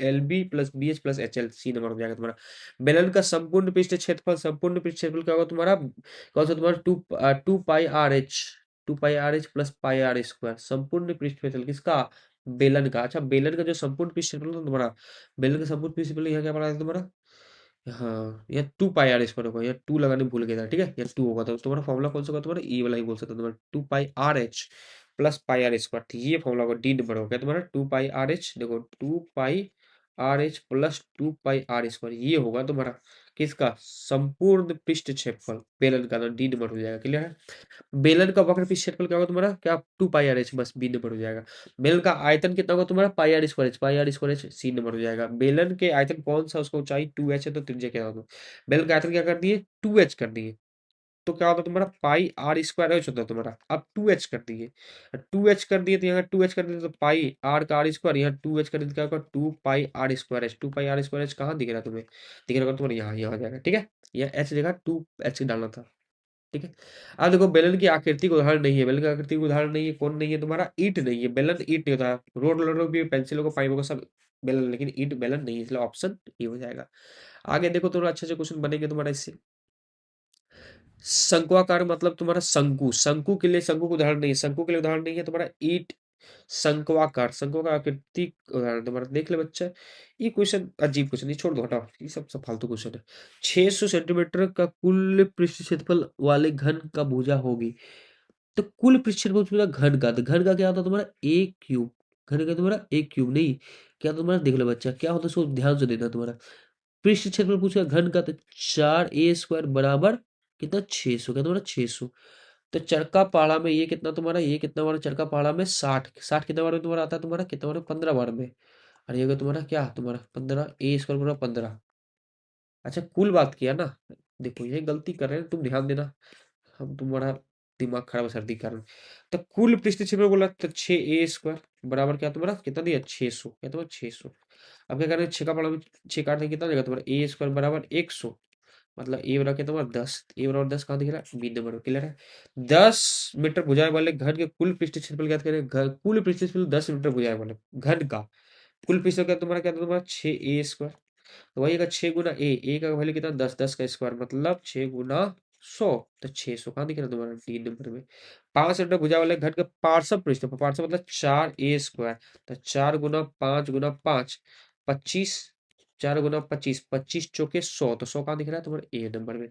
L B plus B H plus H L, C number हो जाएगा तुम्हारा। बेलन का संपूर्ण पृष्ठीय क्षेत्रफल, संपूर्ण पृष्ठीय क्षेत्रफल क्या होगा तुम्हारा, कौन सा तुम्हारा, two pi R H plus pi R square, संपूर्ण पृष्ठीय क्षेत्रफल किसका, बेलन का। अच्छा बेलन का जो संपूर्ण पृष्ठीय क्षेत्रफल तुम्हारा, बेलन का संपूर्ण पृष्ठीय क्षेत्रफल यहाँ क्या पड़ा है तुम्हारा, हाँ यह 2 पाई आर स्क्वायर होगा, यह 2 लगाने भूल गया था, ठीक है। यह 2 होगा तो तुम्हारा फॉर्मूला कौन सा होगा तुम्हारा, ई वाला ही बोल सकते हो तुम्हारा, 2 pi R H plus pi R square, ये फॉर्मूला होगा, डी नंबर हो गया तुम्हारा। 2 पाई आर एच, देखो 2 pi R H plus 2 pi R square, ये होगा तुम्हारा किसका, संपूर्ण पृष्ठ क्षेत्रफल बेलन का, तो डी नंबर हो जाएगा। क्लियर है। बेलन का वक्र पृष्ठ क्षेत्रफल क्या होगा तुम्हारा, क्या 2 पाई आर एच, बस बी नंबर हो जाएगा। बेलन का आयतन कितना होगा तुम्हारा, pi R square H, C number हो जाएगा। बेलन के आयतन कौन सा, उसका ऊंचाई 2h है तो त्रिज्या क्या होगा, बेलन का आयतन क्या कर दिए 2h कर दिए, तो क्या होता है तुम्हारा पाई आर स्क्वायर एच होता है तुम्हारा। अब 2h कर दिए, 2h कर दिए तो यहाँ 2h कर दिए तो पाई आर का आर स्क्वायर, यहाँ 2h कर दिए तो क्या होगा 2 pi R square H. 2 pi R square H कहाँ दिख रहा है तुम्हें, दिख रहा होगा तुम्हारे यहाँ, यहाँ हो जाएगा, ठीक है। यह एच जगह 2h डालना था, ठीक है। अब देखो बेलन की आकृति का उदाहरण नहीं है, बेलन की आकृति का उदाहरण नहीं है, कौन नहीं है तुम्हारा, ईंट नहीं है। बेलन ईंट नहीं होता, रोड रोलर भी, पेंसिलों को, पाइपों को सब बेलन, लेकिन ईंट बेलन नहीं है, इसलिए ऑप्शन ये हो जाएगा। आगे देखो थोड़ा अच्छे से क्वेश्चन बनेंगे तुम्हारा इससे। शंक्वाकार मतलब तुम्हारा शंकु, शंकु के लिए, शंकु का उदाहरण नहीं है, शंकु के लिए उदाहरण नहीं है तुम्हारा ईंट। शंक्वाकार, शंकु का आकृति उदाहरण तुम्हारा देख ले बच्चा। ये क्वेश्चन अजीब क्वेश्चन, ये छोड़ दो हटाओ, ये सब फालतू क्वेश्चन है। 600 सेंटीमीटर का कुल पृष्ठ क्षेत्रफल वाले घन का भुजा होगी, तो कुल पृष्ठ क्षेत्रफल पूछा घन का, तो घन का क्या होता है तुम्हारा ए क्यूब, घन का तुम्हारा ए क्यूब नहीं, क्या तुम्हारा देख लो बच्चा क्या होता है, उसको ध्यान से देना तुम्हारा। पृष्ठ क्षेत्रफल पूछा घन का, तो 4 a² बराबर कितना 600, क्या तुम्हारा 600। तो चरका पहाड़ा में ये कितना तुम्हारा, ये कितना बार चरका पहाड़ा में 60 कितना बार में तुम्हारा आता है तुम्हारा, कितना बार 15 बार में। और ये होगा तुम्हारा क्या, तुम्हारा 15 a² बराबर 15। अच्छा कुल बात किया ना, देखो ये गलती कर रहे हैं तुम, ध्यान देना। हम तुम्हारा दिमाग खराब है सर्दी के कारण। तो कुल पृष्ठ क्षेत्रफल बोला तो 6 a² बराबर क्या तुम्हारा कितना दिया 600, क्या तुम्हारा 600। अब क्या करें, 6 का पढ़ा में 6 काटने कितना देगा तुम्हारा, a² बराबर 100, मतलब ए बराबर क्या तुम्हारा 10, ए बराबर 10 कहाँ दिख रहा है, बी नंबर क्लियर है। 10 मीटर भुजाएं वाले घन के कुल पृष्ठ क्षेत्रफल ज्ञात करें। कुल पृष्ठ क्षेत्रफल 10 मीटर भुजाएं वाले घन का कुल पृष्ठ क्या तुम्हारा, क्या था तुम्हारा 6 a²। तो वही अगर 6 गुना ए का वैल्यू कितना 10, 10 का स्क्वायर मतलब 6 गुना 100, तो 600 कहाँ दिख रहा है तुम्हारा, 3 नंबर में। 5 मीटर भुजा वाले घन का पार्श्व पृष्ठ, पार्श्व मतलब 4 a², तो 4 गुना 5 गुना 5 25, 4 गुना 25, 25 चौके 100, तो 100 कहाँ दिख रहा है तुम्हारे ए नंबर में।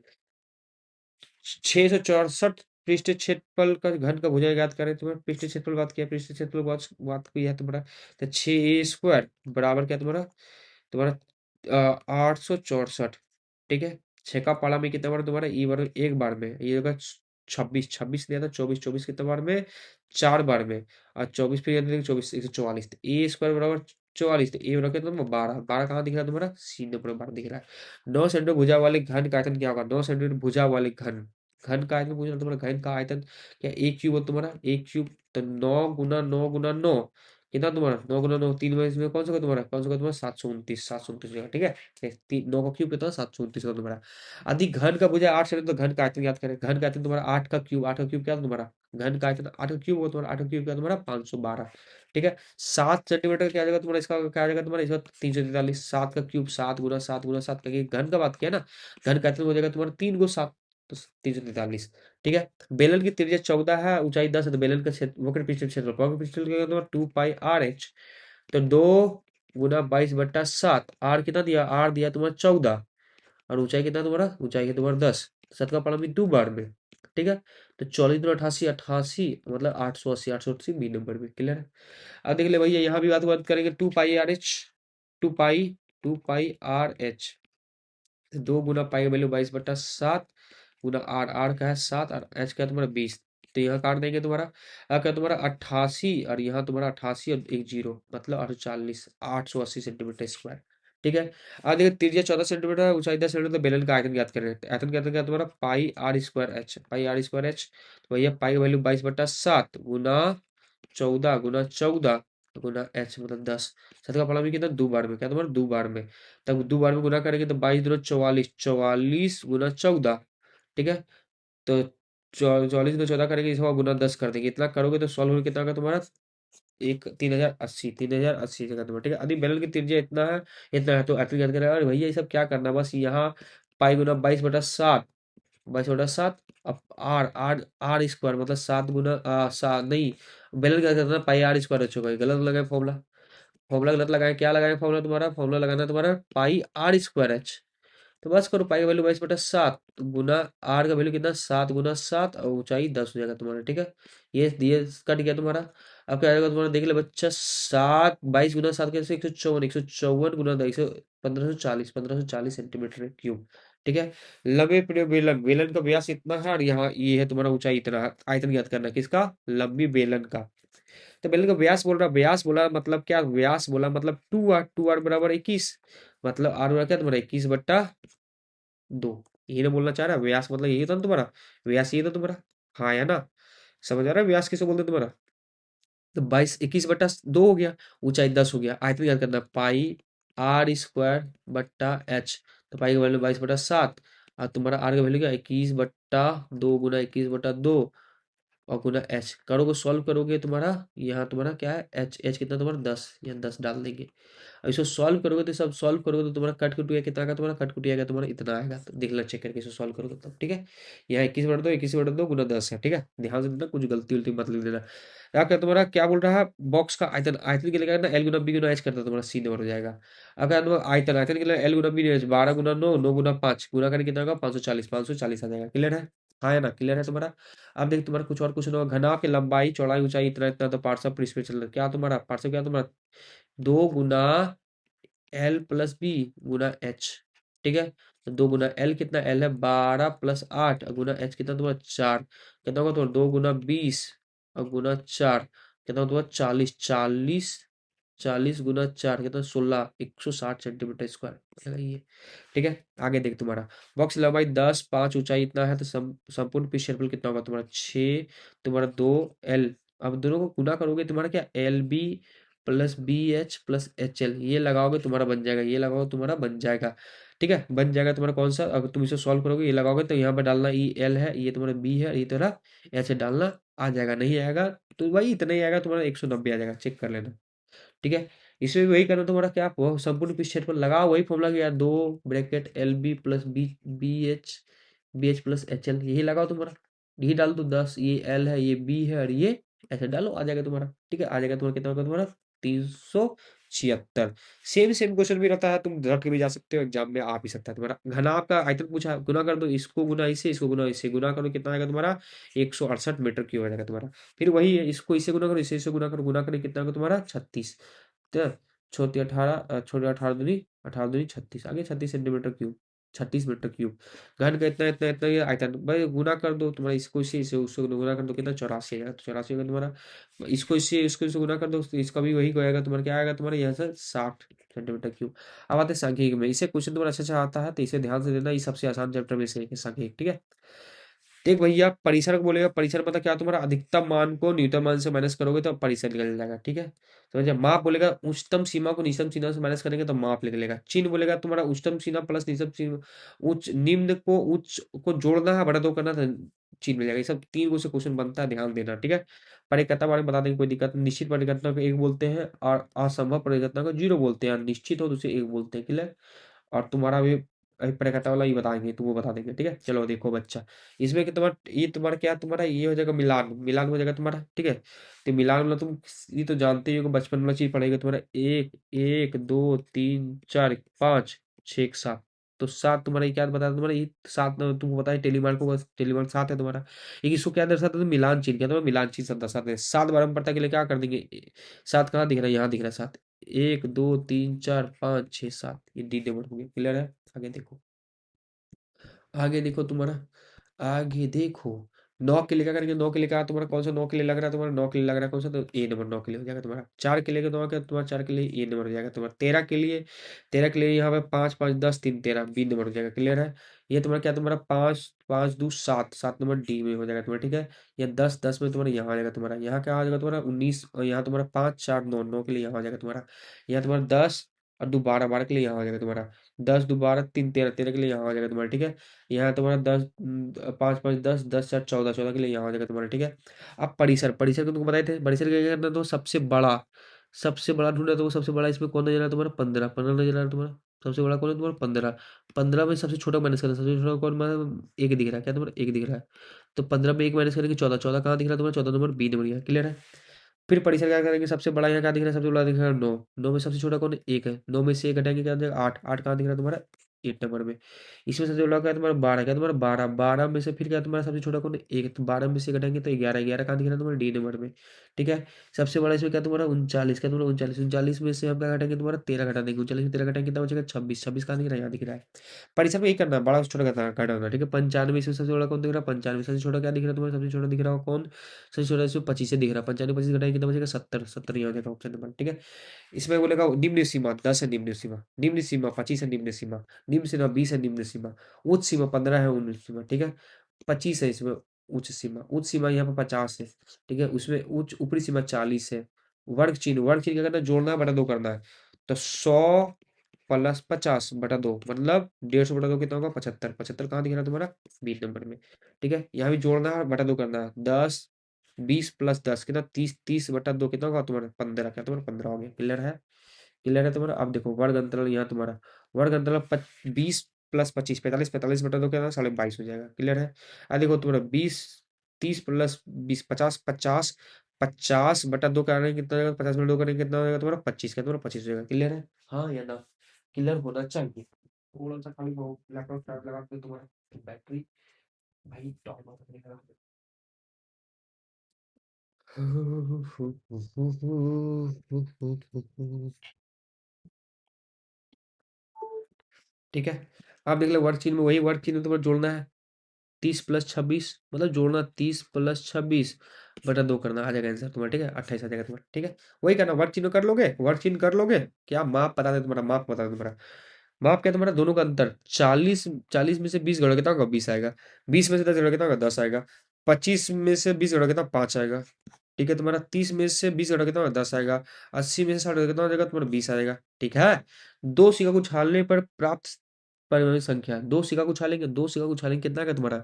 664 पृष्ठ क्षेत्रफल का घन का भुजा ज्ञात करें, तुम्हारा पृष्ठ क्षेत्रफल बात किया, पृष्ठ क्षेत्रफल बात की है तुम्हारा। तो 6 a² बराबर क्या तुम्हारा, तुम्हारा 864, ठीक है। 6 का पाला में कितना बार तुम्हारा, ई बार एक बार में, ये होगा 26, 26 दिया था 24, 24 कितना बार में 4 बार में, और 24 फिर 24 144, a² बराबर 44, तो ए बराबर कितना 12, 12 कहाँ दिख रहा है तुम्हारा, सी नंबर 12 दिख रहा है। 9 सेंटीमीटर भुजा वाले घन का आयतन क्या होगा, 9 सेंटीमीटर भुजा वाले घन, घन का आयतन पूछना तुम्हारा, घन का आयतन क्या, एक क्यूब हो तुम्हारा, एक क्यूब, तो 9 गुना 9 गुना 9 कितना तुम्हारा 9 × 9 3 में कौन सा होगा तुम्हारा, कौन सा होगा तुम्हारा 729, 729 होगा, ठीक है। 9 का क्यूब कितना 729 होगा तुम्हारा। यदि घन का भुजा 8 से तो घन का आयतन याद करें। घन का आयतन तुम्हारा 8 का क्यूब, 8 का क्यूब क्या था तुम्हारा, घन का आयतन 8 का क्यूब होगा तुम्हारा, 8 का क्यूब क्या तुम्हारा 512, ठीक है। 7 सेंटीमीटर क्या आ जाएगा तुम्हारा, इसका क्या आ जाएगा तुम्हारा, इसका 343। 7 का क्यूब 7 गुना 7 गुना 7 का, घन का बात किया ना, घन का आयतन हो जाएगा तुम्हारा 3 × 7 तो 343, ठीक है। बेलन की त्रिज्या 14 है, ऊंचाई 10 है, तो बेलन का क्षेत्र वक्र पृष्ठ क्षेत्र, वक्र पृष्ठ क्या होगा 2 पाई आर एच, तो 2 गुना 22/7, आर कितना दिया, आर दिया तुम्हारा 14, और ऊंचाई कितना तुम्हारा, ऊंचाई है तुम्हारा 10, सत का पाला भी 2 बार में, ठीक है। तो 40 दूनी 88, 88 मतलब 880, 880 बी नंबर में, क्लियर है। अब देख ले भैया यहाँ भी बात करेंगे, 2 पाई आर एच, 2 पाई 2 पाई आर एच, 2 गुना पाई का वैल्यू 22/7 गुना आर, आर का है 7 और एच का है तुम्हारा 20, तो यहाँ काट देंगे तुम्हारा, क्या तुम्हारा 88 और यहाँ तुम्हारा 88 और एक जीरो मतलब 840, 880 सेंटीमीटर स्क्वायर, ठीक है। अब देखिए त्रिज्या 14 सेंटीमीटर है, ऊंचाई 10 सेंटीमीटर, तो बेलन का आयतन ज्ञात करें। आयतन ज्ञात क्या तुम्हारा pi R square H, pi R square H, तो भैया पाई का वैल्यू 22/7 गुना 14 गुना 14 गुना एच मतलब 10, सत का फलन भी कितना 2 बार में, क्या तुम्हारा 2 बार में, तब 2 बार में गुना करेंगे तो 22 दूना 44, 44 गुना 14, ठीक है। तो 44 गुना 14 करेंगे, इसको गुना 10 कर देंगे, इतना करोगे तो सॉल्व होगा कितना का तुम्हारा एक 3080, 3080 जगह तुम्हारा, ठीक है। यदि बेलन की त्रिज्या इतना है तो आयतन ज्ञात करेगा। और भैया ये सब क्या करना, बस यहाँ पाई गुना 22/7, 22/7, अब आर आर आर स्क्वायर मतलब 7 गुना नहीं, बेलन क्या करना पाई आर स्क्वायर हो चुका है, गलत लगाए फॉर्मूला, फॉर्मूला गलत लगाए, क्या लगाए फॉर्मूला तुम्हारा, फॉर्मूला लगाना है तुम्हारा पाई आर स्क्वायर एच, तो बस करो पाई का वैल्यू 22/7 गुना आर का वैल्यू कितना 7 गुना 7 और ऊंचाई 10 हो जाएगा तुम्हारा, ठीक है। ये कट गया तुम्हारा। अब क्या आएगा तुम्हारा, देख ले बच्चा, 7 22 गुना 7 कैसे 154, 154 गुना 10 1540, 1540 सेंटीमीटर क्यूब, ठीक है। लंबे बेलन, बेलन का व्यास इतना है और यहाँ ये है तुम्हारा ऊंचाई इतना है, आयतन ज्ञात करना है किसका, लंबी बेलन का। तो बेलन का व्यास बोल रहा, व्यास बोला मतलब क्या, व्यास बोला मतलब 2r, 2r बराबर 21, मतलब आर बराबर क्या तुम्हारा 21/2, यही ना बोलना चाह रहा है, व्यास मतलब यही था ना तुम्हारा, व्यास यही था तुम्हारा, हाँ या ना, समझ आ रहा है व्यास किसे बोलते हैं तुम्हारा। तो 21 21/2 हो गया, ऊंचाई 10 हो गया, आयतन याद करना पाई आर स्क्वायर बट्टा एच, तो पाई का वैल्यू 22/7 और तुम्हारा आर का वैल्यू क्या 21/2 गुना 21/2 और गुना एच करोगे, सॉल्व करोगे तुम्हारा यहाँ तुम्हारा क्या है एच, एच कितना तुम्हारा 10, यहाँ 10 डाल देंगे। और इसको सॉल्व करोगे तो सब सॉल्व करोगे तो तुम्हारा कट कुटिया कितना आएगा, तुम्हारा कट कुटिया आएगा तुम्हारा इतना आएगा, तो देख लो चेक करके इसको सॉल्व करोगे तब, ठीक है। यहाँ 21/2, 21/2 गुना 10 है, ठीक है, ध्यान से देना, कुछ गलती उलती मत लिख देना। क्या क्या तुम्हारा क्या बोल रहा है, बॉक्स का आयतन, आयतन के लिए ना एल गुना बी गुना एच करता तुम्हारा सी नंबर हो जाएगा। अगर तुम्हारा आयतन, आयतन के लिए एल गुना बी एच 12 गुना 9, 9 गुना 5 गुना करके कितना होगा 540, 540 आ जाएगा, क्लियर है, हाँ है ना, क्लियर है तुम्हारा। अब देख तुम्हारा कुछ और क्वेश्चन होगा, घनाभ की लंबाई चौड़ाई ऊंचाई इतना इतना, तो पार्ट्स ऑफ पृष्ठ पे चल रहा क्या तुम्हारा, पार्ट्स ऑफ क्या तुम्हारा 2 गुना एल प्लस बी गुना एच, ठीक है। तो 2 गुना एल कितना, एल है 12 + 8 और गुना एच कितना तुम्हारा 4, कितना होगा तुम्हारा 2 गुना 20 और गुना 4 कितना होगा तुम्हारा 40, 40 40 गुना 4 कितना 16, 160 सेंटीमीटर स्क्वायर ये, ठीक है। आगे देख तुम्हारा बॉक्स लंबाई 10 5 ऊंचाई इतना है, तो संपूर्ण पृष्ठ क्षेत्रफल कितना होगा तुम्हारा 6, तुम्हारा 2 एल, अब दोनों को गुना करोगे तुम्हारा क्या L B plus B H plus H L, ये लगाओगे तुम्हारा बन जाएगा, ये लगाओगे तुम्हारा बन जाएगा, ठीक है। बन जाएगा तुम्हारा कौन सा, अगर तुम इसे सॉल्व करोगे ये लगाओगे तो यहाँ पर डालना ई एल है, ये तुम्हारा बी है, ये तुम्हारा एच डालना आ जाएगा, नहीं आएगा तो भाई इतना ही आएगा तुम्हारा 190 आ जाएगा, चेक कर लेना, ठीक है। इसमें भी वही करना तुम्हारा क्या, वो संपूर्ण पृष्ठ क्षेत्रफल लगाओ वही फॉर्मूला कि यार 2 bracket L B plus B H plus H L, यही लगाओ तुम्हारा, यही डाल दो 10, ये एल है ये बी है और ये ऐसे डालो आ जाएगा तुम्हारा, ठीक है। आ जाएगा तुम्हारा कितना होगा तुम्हारा 376। सेम सेम क्वेश्चन भी रहता है, तुम रट के भी जा सकते हो, एग्जाम में आ भी सकता है तुम्हारा। घनाभ का आयतन पूछा, गुना कर दो, इसको गुना इससे, इसको गुना इससे, गुना करो कितना आएगा तुम्हारा 168 मीटर क्यूब आ जाएगा तुम्हारा। फिर वही है, इसको इससे गुना करो, इससे गुना करो, गुना करें कितना होगा तुम्हारा 36, तो छोटी 18 छोटी 18 दूनी 36, आगे 36 सेंटीमीटर क्यूब, 36 मीटर क्यूब। घन का इतना इतना इतना ये आयतन भाई गुना कर दो तुम्हारा, इसको इससे इससे उसको गुना कर दो कितना 84 आएगा, तो 84 होगा तुम्हारा, इसको इससे गुना कर दो तो इसका भी वही होएगा तुम्हारा, क्या आएगा तुम्हारा यहाँ से 60 सेंटीमीटर क्यूब। अब आते हैं सांख्यिकी में, इसे क्वेश्चन तुम्हारा अच्छा अच्छा आता है तो इसे ध्यान से देना, ये सबसे आसान चैप्टर में से एक है सांख्यिकी, ठीक है। देख भैया, परिसर को बोलेगा, परिसर मतलब क्या, तुम्हारा अधिकतम मान को न्यूनतम मान से माइनस करोगे तो परिसर निकल जाएगा, ठीक है। तो जब माप बोलेगा, उच्चतम सीमा को निचतम सीमा से माइनस करेंगे तो माप निकलेगा। चिन्ह बोलेगा तुम्हारा उच्चतम सीमा प्लस निचतम सीमा, उच्च निम्न को उच्च को जोड़ना है, बड़ा दो करना तो चिन्ह मिल जाएगा। ये सब 3 गो से क्वेश्चन बनता है, ध्यान देना, ठीक है। परिकथा बारे में बता देंगे, कोई दिक्कत नहीं। निश्चित परिघटना को 1 बोलते हैं और असंभव परिघटना को 0 बोलते हैं। निश्चित हो तो उसे 1 बोलते हैं, क्लियर। और तुम्हारा भी परिकथा वाला ही बताएंगे, तुमको बता देंगे, ठीक है। चलो देखो बच्चा, इसमें कि तुम्हारा ये तुम्हारा क्या, तुम्हारा ये हो जाएगा मिलान, मिलान हो जाएगा तुम्हारा, ठीक है। तो मिलान वाला तुम ये तो जानते ही हो कि बचपन वाला चीज पढ़ेगा तुम्हारा, एक एक दो तीन चार पाँच छः सात। तो सात तुम्हारा ये क्या बताया, तुम्हारा ये सात तुमको पता है, टेलीमार्क को बस टेलीमार्क सात है तुम्हारा। एक इसको क्या दर्शाता है, तो मिलान चिन्ह, क्या तुम्हारा मिलान चिन्ह सब दर्शाते हैं। सात बार हम पढ़ता के लिए क्या कर देंगे, सात कहाँ दिख रहा है, यहाँ दिख रहा है सात। एक दो तीन चार पाँच छः सात, ये डी नंबर हो गया, क्लियर है। आगे देखो, आगे देखो तुम्हारा, आगे देखो। 9 के लिए क्या करेंगे, 9 के लिए क्या तुम्हारा, कौन सा 9 के लिए लग रहा है तुम्हारा, 9 के लिए लग रहा है कौन सा, तो ए नंबर 9 के लिए हो जाएगा तुम्हारा। 4 के लिए का तुम्हारा 4 के लिए ए नंबर हो जाएगा तुम्हारा। 13 के लिए, 13 के लिए यहाँ पे 5 5 10 3 13 बी नंबर हो जाएगा, क्लियर है। ये तुम्हारा क्या, तुम्हारा 5 5 2 7 7 नंबर डी में हो जाएगा तुम्हारा, ठीक है। या 10 10 में तुम्हारा यहाँ आ जाएगा तुम्हारा, यहाँ क्या आ जाएगा तुम्हारा 19, और यहाँ तुम्हारा 5 4 9 9 के लिए यहाँ आ जाएगा तुम्हारा। यहाँ तुम्हारा 10 और 2 12 12 के लिए यहाँ आ जाएगा तुम्हारा। 10 2 12 3 13 13 के लिए यहाँ आ जाएगा तुम्हारा, ठीक है। यहाँ तुम्हारा 10 5 5 10 10 4 14 14 के लिए यहाँ आ जाएगा तुम्हारा, ठीक है। अब परिसर, परिसर को तुमको बताए थे, परिसर का क्या करना, तो सबसे बड़ा, सबसे बड़ा ढूंढना, तो वो सबसे बड़ा इसमें कौन नजर आ रहा है तुम्हारा, 15 15 नजर आ रहा है तुम्हारा। सबसे बड़ा कौन है तुम्हारा, 15। 15 में सबसे छोटा माइनस करना, सबसे छोटा कौन, मतलब एक दिख रहा है, क्या तुम्हारा एक दिख रहा है। तो 15 में एक माइनस करेंगे 14, 14 कहाँ दिख रहा है तुम्हारा, 14 नंबर बी नंबर, क्लियर है। फिर परिसर क्या करेंगे, सबसे बड़ा यहाँ क्या दिख रहा है, सबसे बड़ा दिख रहा है 9, 9 में सबसे छोटा कौन है, एक है। 9 में से एक हटाएंगे क्या दिखेगा, 8, 8 कहाँ दिख रहा है तुम्हारा, 8 नंबर में। इसमें सबसे बड़ा क्या है तुम्हारा 12, क्या तुम्हारा 12, 12 में से फिर क्या तुम्हारा सबसे छोटा कौन है, एक। तो 12 में से घटाएंगे तो 11, 11 कहाँ दिख रहा है तुम्हारा, डी नंबर में, ठीक है। सबसे बड़ा इसमें क्या तुम्हारा 39, क्या तुम्हारा 39, 39 में से हम क्या घटाएंगे तुम्हारा 13 घटा देंगे। 39 में 13 घटाएंगे कितना बचेगा, 26, 26 कहाँ दिख रहा है, यहाँ दिख रहा है। परिसर में यही करना है, बड़ा से छोटा घटाना, ठीक है। 95 इसमें सबसे बड़ा कौन दिख रहा है, 95 सबसे छोटा क्या दिख रहा है तुम्हारा, सबसे छोटा दिख रहा है कौन, सबसे छोटा इसमें 25 से दिख रहा है। 95 25 घटाएंगे कितना बचेगा, 70, 70 यहाँ हो जाएगा ऑप्शन नंबर, ठीक है। इसमें बोलेगा निम्न सीमा 10 है, निम्न सीमा, निम्न सीमा 25 है, निम्न सीमा, निम्न सीमा 20 है, निम्न सीमा, उच्च सीमा 15 है, उच्च सीमा, ठीक है। 25 है इसमें उच्च सीमा, उच्च सीमा यहाँ पर 50 है, ठीक है। उसमें उच्च ऊपरी सीमा 40 है। वर्ग चिन्ह, वर्ग चिन्ह क्या करना है, जोड़ना है बटा दो करना है। तो 100 प्लस 50 बटा दो, मतलब 150 बटा दो कितना होगा, 75, 75 कहाँ दिख रहा है तुम्हारा, 20 नंबर में, ठीक है। यहाँ भी जोड़ना है बटा दो करना है। 10 20 प्लस 10 कितना, 30, 30 बटा दो कितना होगा तुम्हारा, 15, क्या तुम्हारा 15 हो गया, क्लियर है। क्लियर है तुम्हारा। अब देखो वर्ग अंतराल, यहाँ तुम्हारा वर्ग अंतराल 20 प्लस 25 45, 45 बटा दो क्या, 22.5 हो जाएगा, क्लियर है। अब देखो तुम्हारा 20 30 प्लस 20 50 50 50 बटा दो करेंगे कितना हो जाएगा, 50 बटा दो करेंगे कितना हो जाएगा तुम्हारा 25, क्या तुम्हारा 25 हो जाएगा, क्लियर है। हाँ या ना, क्लियर होना चाहिए। थोड़ा सा खाली लैपटॉप चार्ज लगा के तुम्हारा बैटरी भाई टॉप अप नहीं करा। ठीक है। आप देख लो वर्ग चिन्ह में, वही वर्ग चिन्ह तुम्हें जोड़ना है। 30 प्लस 26 मतलब जोड़ना, 30 प्लस 26 बटा दो करना, आ जाएगा आंसर तुम्हारा, ठीक है। 28 आ जाएगा तुम्हारा, ठीक है। वही करना, वर्ग चिन्ह कर लोगे, वर्ग चिन्ह कर लोगे। क्या माप बता दे तुम्हारा, माप बता दे तुम्हारा, माप क्या तुम्हारा, दोनों का अंतर 40, 40 में से 20 घटाओ कितना होगा, 20 आएगा। 20 में से 10 घटाओ कितना होगा, 10 आएगा। 25 में से 20 घटाओ कितना, 5 आएगा, ठीक है। तुम्हारा 30 में से 20 घटाओ कितना होगा, 10 आएगा। 80 में से 60 घटाओ कितना हो जाएगा तुम्हारा, 20 आएगा, ठीक है। दो सिक्का को उछालने पर प्राप्त परिणामी संख्या, दो सिक्का को उछालेंगे, दो सिक्का को उछालेंगे कितना आएगा तुम्हारा,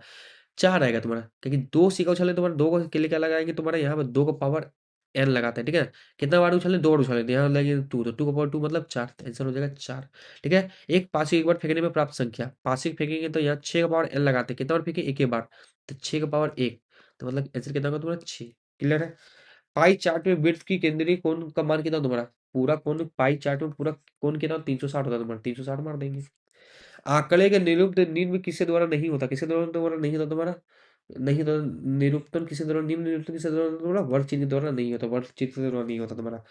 4 आएगा तुम्हारा। क्योंकि दो सिक्का उछालें तुम्हारा, दो के लिए क्या लगाएंगे तुम्हारा, यहाँ पर 2 का पावर n लगाते हैं, ठीक है। कितना बार उछालें, 2 बार उछालें, तो यहाँ लगेगा 2, तो 2 का पावर 2 मतलब 4, आंसर हो जाएगा 4, ठीक है। एक पासी एक बार फेंकने में प्राप्त संख्या, पासी फेंकेंगे तो यहाँ 6 का पावर n लगाते हैं, कितना बार फेंके, एक ही बार, तो 6 का पावर 1, तो मतलब आंसर कितना होगा तुम्हारा 6, क्लियर है। पाई चार्ट में वृत्त की केंद्रीय कोण का मान कितना तुम्हारा, पूरा कोण पाई चार्ट में पूरा कोण कितना 360 होता है तुम्हारा, 360 मार देंगे। आंकड़े के निरूपण निम्न किसके द्वारा नहीं होता, किसके द्वारा नहीं होता तुम्हारा, नहीं तो निरूपण किसके द्वारा, निम्न निरूपण किसके द्वारा तुम्हारा, वर्ग चिन्ह के द्वारा नहीं होता, वर्ग चिन्ह के द्वारा नहीं होता तुम्हारा।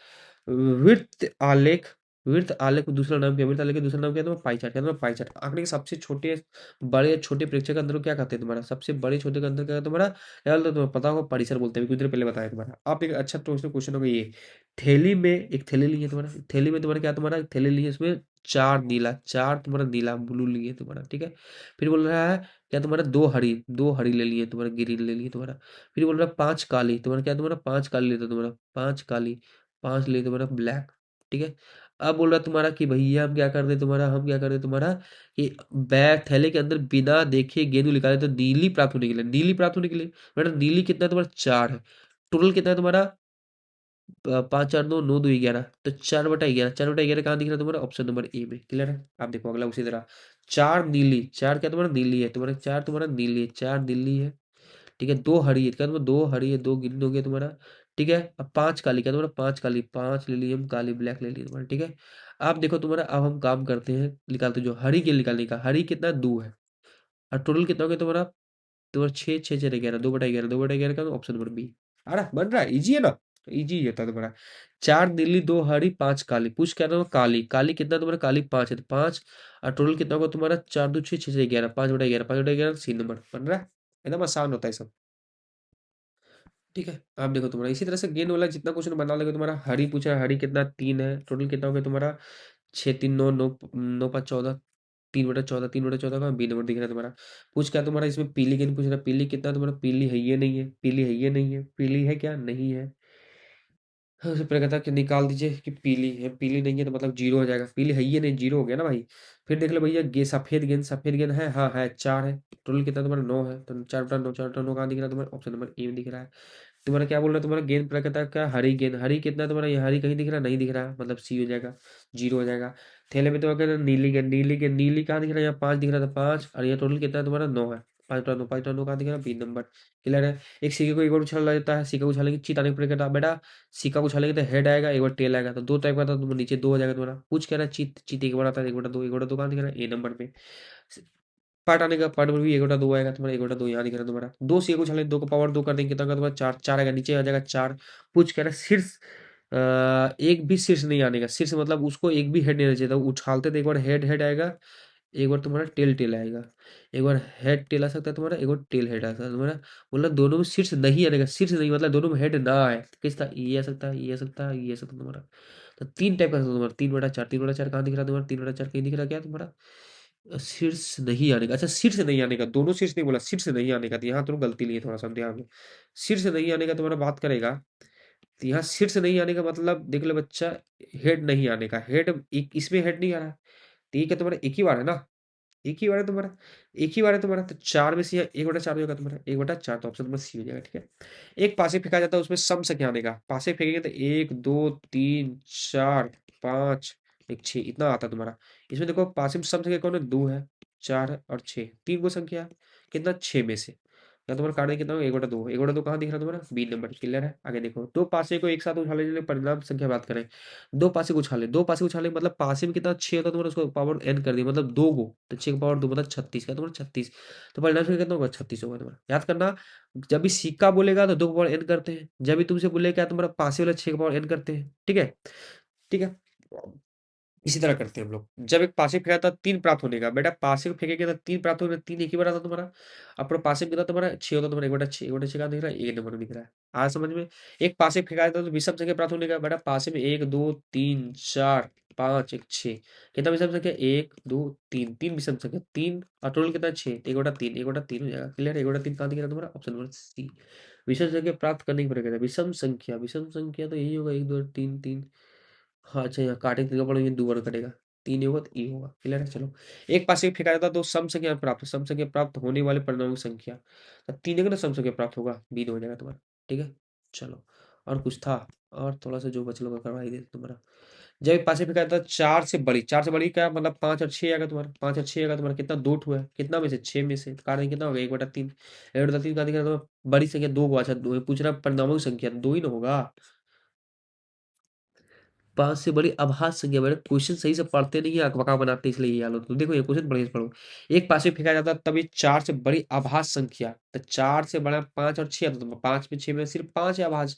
वृत्त आलेख, वृत्त आलेख का दूसरा नाम क्या है? वृत्त आलेख का दूसरा नाम क्या है तुम्हारा, पाई चार्ट, क्या है तुम्हारा पाई चार्ट। आंकड़े के सबसे छोटे बड़े या छोटे प्रेक्षक के अंदर को क्या कहते हैं तुम्हारा, सबसे बड़े छोटे के अंदर क्या है तुम्हारा, यार तो तुम्हें पता होगा परिसर बोलते हैं, कुछ देर पहले बताया तुम्हारा। आप एक अच्छा तो उसमें क्वेश्चन होगा ये, थैली में एक थैली ली है तुम्हारा, थैली में तुम्हारा क्या, तुम्हारा थैली ली है, उसमें चार नीला, चार तुम्हारा नीला ब्लू लिए तुम्हारा, ठीक है। फिर बोल रहा है क्या तुम्हारा दो हरी ले लिए तुम्हारा, ग्रीन ले लिए तुम्हारा। फिर बोल रहा है पांच काली, तुम्हारा क्या तुम्हारा पांच काली लेते तुम्हारा, पांच काली, पांच लिए तुम्हारा ब्लैक, ठीक है। अब बोल रहा है तुम्हारा कि भैया हम क्या कर दे तुम्हारा कि बैग थैले के अंदर बिना देखे गेंद को निकाले तो नीली प्राप्त होने के लिए, नीली प्राप्त होने के लिए बेटा नीली कितना है तुम्हारा, चार है। टोटल कितना है तुम्हारा, पाँच चार दो नौ दो ग्यारह, तो चार बटा ग्यारह, चार बटा ग्यारह कहाँ दिख रहा है तुम्हारा, ऑप्शन नंबर ए में। क्लियर है। आप देखो अगला उसी तरह, चार नीली, चार क्या तुम्हारा नीली है तुम्हारा, चार तुम्हारा नीली है, चार नीली है, ठीक है। दो हरी है क्या तुम्हारा, दो हरी है, दो ग्रीन हो गया तुम्हारा, ठीक है। अब पांच काली क्या तुम्हारा, पांच काली, पांच ले लिए हम काली, ब्लैक ले लिए तुम्हारा, ठीक है। आप देखो तुम्हारा, अब हम काम करते हैं, निकालते हैं जो हरी के निकालने का, हरी कितना दो है, और टोटल कितना हो गया तुम्हारा, तुम्हारा छः छः छः ग्यारह, दो बटा ग्यारह, दो बटा ग्यारह का ऑप्शन नंबर बी। आ रहा बन रहा है, इजी है ना, इजी होता है तुम्हारा। चार नीली, दो हरी, पांच काली, पूछ क्या था काली, काली कितना तुम्हारा, काली पांच है तो पांच, और टोटल कितना होगा तुम्हारा, चार दो छः, छः छः ग्यारह, पांच बटा ग्यारह, पांच बटा ग्यारह, सी नंबर बन रहा है। एकदम आसान होता है सब, ठीक है। आप देखो तुम्हारा इसी तरह से गेंद वाला जितना क्वेश्चन बना लोगे, तुम्हारा हरी पूछा है, हरी कितना तीन है, टोटल कितना हो गया तुम्हारा, छः तीन नौ, नौ नौ पाँच चौदह, तीन बटा चौदह, तीन बटा चौदह का बी नंबर दिख रहा है तुम्हारा। पूछ क्या तुम्हारा इसमें पीली गेंद पूछ रहा है, पीली कितना तुम्हारा, पीली है ये नहीं है, पीली है ये नहीं है, पीली है क्या नहीं है। हाँ, उसे पहले कहता कि निकाल दीजिए कि पीली है, पीली नहीं है तो मतलब जीरो हो जाएगा, पीली है ये नहीं, जीरो हो गया ना भाई। फिर देख लो भैया सफेद गेंद, सफेद गेंद है, हाँ है, चार है, टोटल कितना तुम्हारा नौ है, तो चार बटा नौ, चार बटा नौ कहाँ दिख रहा है तुम्हारा, ऑप्शन नंबर ए में दिख रहा है। तुम्हारा क्या बोल रहा है, तुम्हारा गेंद प्रकृति का हरी गेंद, हरी कितना तुम्हारा, ये हरी कहीं दिख रहा नहीं दिख रहा, मतलब सी हो जाएगा, जीरो हो जाएगा। थैले में तुम्हारा कहना नीली गेंद, नीली गेंद, नीली कहाँ दिख रहा है, यहाँ पाँच दिख रहा था, पाँच, और ये टोटल कितना है तुम्हारा नौ है, पाँच टू नौ, पाँच टू नौ कहाँ दिख रहा है, बी नंबर। क्लियर है। एक सिक्के को एक बार उछाला जाता है, सिक्का उछालेंगे चित आने पर कहता बेटा, सिक्का उछालेंगे तो हेड आएगा, एक बार टेल आएगा, तो दो टाइप का था, तुम नीचे दो हो जाएगा तुम्हारा। पूछ कह रहा है चित, चित एक बार आता है, एक बटा दो, एक बटा दो कहाँ दिख रहा है, ए नंबर पे। पार्ट आने का, पार्ट में भी एक बटा दो आएगा तुम्हारा, एक बटा दो यहाँ दिख रहा है तुम्हारा। दो से एक उछालेंगे, दो का पावर दो कर देंगे कितना होगा तुम्हारा, चार, चार आएगा, नीचे आ जाएगा चार। पूछ कह रहा है शीर्ष, एक भी शीर्ष नहीं आने का, शीर्ष मतलब उसको एक भी हेड नहीं रहना चाहिए था, उछालते तो एक बार हेड हेड आएगा, एक बार तुम्हारा टेल टेल आएगा, एक बार हेड टेल आ सकता है तुम्हारा, एक बार टेल हेड आ सकता है तुम्हारा। बोला दोनों में शीर्ष नहीं आने का, शीर्ष नहीं मतलब दोनों में हेड ना आए, किस था, ये आ सकता है, ये आ सकता है, ये आ सकता है तुम्हारा। तो तीन टाइप का तुम्हारा, तीन बटा चार, तीन बटा चार कहाँ दिख रहा है तुम्हारा, तीन बटा चार कहीं दिख रहा है क्या तुम्हारा, शीर्ष नहीं आने का, अच्छा शीर्ष नहीं आने का, दोनों शीर्ष नहीं बोला, शीर्ष नहीं आने का, तो यहाँ तुम गलती लिए थोड़ा सा ध्यान में। शीर्ष नहीं आने का तुम्हारा बात करेगा, तो यहाँ शीर्ष नहीं आने का मतलब देख लो बच्चा, हेड नहीं आने का, हेड एक इसमें हेड नहीं आ रहा है, तो ये क्या तुम्हारा एक ही बार है ना, एक ही बार है तुम्हारा, एक ही बार है तुम्हारा, तो चार में से एक बटा चार हो जाएगा तुम्हारा, एक बटा चार, तो ऑप्शन नंबर सी हो जाएगा, ठीक है। एक पासे फेंका जाता है उसमें सम संख्या आने का, पासे फेंकेंगे तो एक दो तीन चार पाँच, एक छः, इतना आता है तुम्हारा। इसमें देखो पासे में सम संख्या कौन है, दो है, चार है और छः, तीन को संख्या है, कितना छः में से, या तुम्हारा काटने कितना होगा, एक बटा दो, एक बटा दो कहाँ दिख रहा है तुम्हारा, बी नंबर। क्लियर है। आगे देखो, दो पासे को एक साथ उछालने के लिए परिणाम संख्या बात करें, दो पासे को उछाले, दो पासे को उछाले मतलब पासे में कितना छः होता है तुम्हारा, उसको पावर एन कर दिया मतलब दो गो, तो छः का पावर दो मतलब छत्तीस का तुम्हारा, छत्तीस। तो परिणाम संख्या कितना होगा, छत्तीस होगा तुम्हारा, याद करना। जब भी सिक्का बोलेगा तो दो का पावर एन करते हैं, जब भी तुमसे बोलेगा तुम्हारा पासे वाला छः का पावर एन करते हैं, ठीक है, ठीक है। इसी तरह करते हैं हम लोग, जब एक पासे फेंका था तीन प्राप्त होने का, बेटा पासे को फेंकेंगे तो तीन प्राप्त होने, तीन एक ही बार आता तुम्हारा। अपना पासे में कितना तुम्हारा छह होता तुम्हारा, एक बटा छह, एक बटा छह का दिख रहा है, एक नंबर में दिख रहा है। आज समझ में। एक पासे फेंका था तो विषम संख्या प्राप्त होने का, बेटा पासे में एक दो तीन चार पाँच एक छः, कितना विषम संख्या, एक दो तीन, तीन विषम संख्या, तीन और टोटल कितना छः, एक बटा तीन, एक बटा तीन हो जाएगा। क्लियर, एक बटा तीन कहाँ दिख रहा है तुम्हारा, ऑप्शन नंबर सी। विषम संख्या प्राप्त करने की प्रक्रिया, विषम संख्या, विषम संख्या तो यही होगा, एक दो तीन, तीन। हाँ अच्छा, यहाँ काटे तीन का पड़ेगा, दो बार कटेगा, तीन ही होगा तो ई होगा। क्लियर है। चलो, एक पास एक फेंका जाता तो सम संख्या प्राप्त, सम संख्या प्राप्त होने वाले परिणामों की संख्या, तो तीन का ना सम संख्या प्राप्त होगा, बी हो जाएगा तुम्हारा, ठीक है। चलो, और कुछ था, और थोड़ा सा जो बच लोग करवा ही देते तुम्हारा। जब एक पासे फेंका जाता चार से बड़ी, चार से बड़ी क्या मतलब, पाँच और छः आएगा तुम्हारा, पाँच और छः आएगा तुम्हारा, कितना दो ठो है, कितना में से छः में से, कारण कितना होगा, एक बटा तीन, एक बटा तीन का दिख रहा है तुम्हारा, बड़ी संख्या दो को, अच्छा पूछ रहा परिणामों की संख्या, दो ही ना होगा, पाँच से बड़ी आभास संख्या, मैंने क्वेश्चन सही से पढ़ते नहीं है, अकबका बनाते इसलिए ये हाल होता है। तो देखो ये क्वेश्चन बढ़िया से पढ़ो, एक पासे फेंका जाता तब ये चार से बड़ी आभास संख्या, तो चार से बड़ा पाँच और छह, तो पाँच में छह में सिर्फ पाँच है आभास,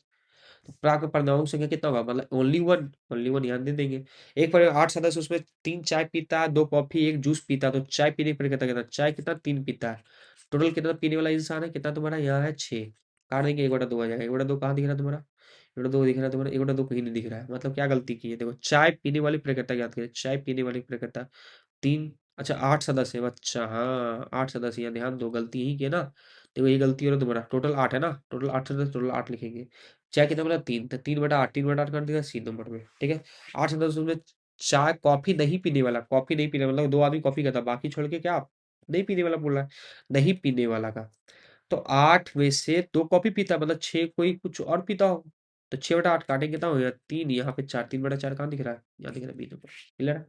तो प्राप्त परिणामों की संख्या कितना होगा, मतलब ओनली वन, ओनली वन ध्यान दे देंगे। एक परिवार आठ सदस्य, उसमें तीन चाय पीता है, दो कॉफी, एक जूस पीता है, तो चाय पीने पर कितना, चाय कितना तीन पीता है, टोटल कितना पीने वाला इंसान है, कितना तुम्हारा यहाँ है छः, कारण कि एक बटा दो आ जाएगा, एक बटा दो कहाँ दिख रहा है तुम्हारा, बटा दो दिख रहा है तुम्हारा, एक बटा दो कहीं नहीं दिख रहा है, मतलब क्या गलती की है? देखो चाय पीने वाली प्रकृता याद करें, चाय पीने वाली प्रकृता तीन, अच्छा आठ सदस्य है, अच्छा हाँ आठ सदस्य, यहाँ ध्यान दो, गलती यही की है ना। देखो ये गलती हो रहा है तुम्हारा, टोटल आठ है ना, टोटल आठ सदस्य, टोटल आठ लिखेंगे। चाय कितना मतलब तीन, तो तीन बटा आठ, तीन बटा आठ कर दिया सी नंबर में, ठीक है। आठ सदस्य में चाय कॉफी नहीं पीने वाला, कॉफी नहीं पीने मतलब दो आदमी कॉफी करता, बाकी छोड़ के क्या नहीं पीने वाला बोल रहा है, नहीं पीने वाला का। तो आठ में से दो कॉफी पीता, मतलब छह कोई कुछ और पीता हो, तो छह बटा आठ काटेंगे कितना हो गया तीन, यहाँ पे चार, तीन बटा चार कहाँ दिख रहा है, यहाँ दिख रहा है बी नंबर, क्लियर है।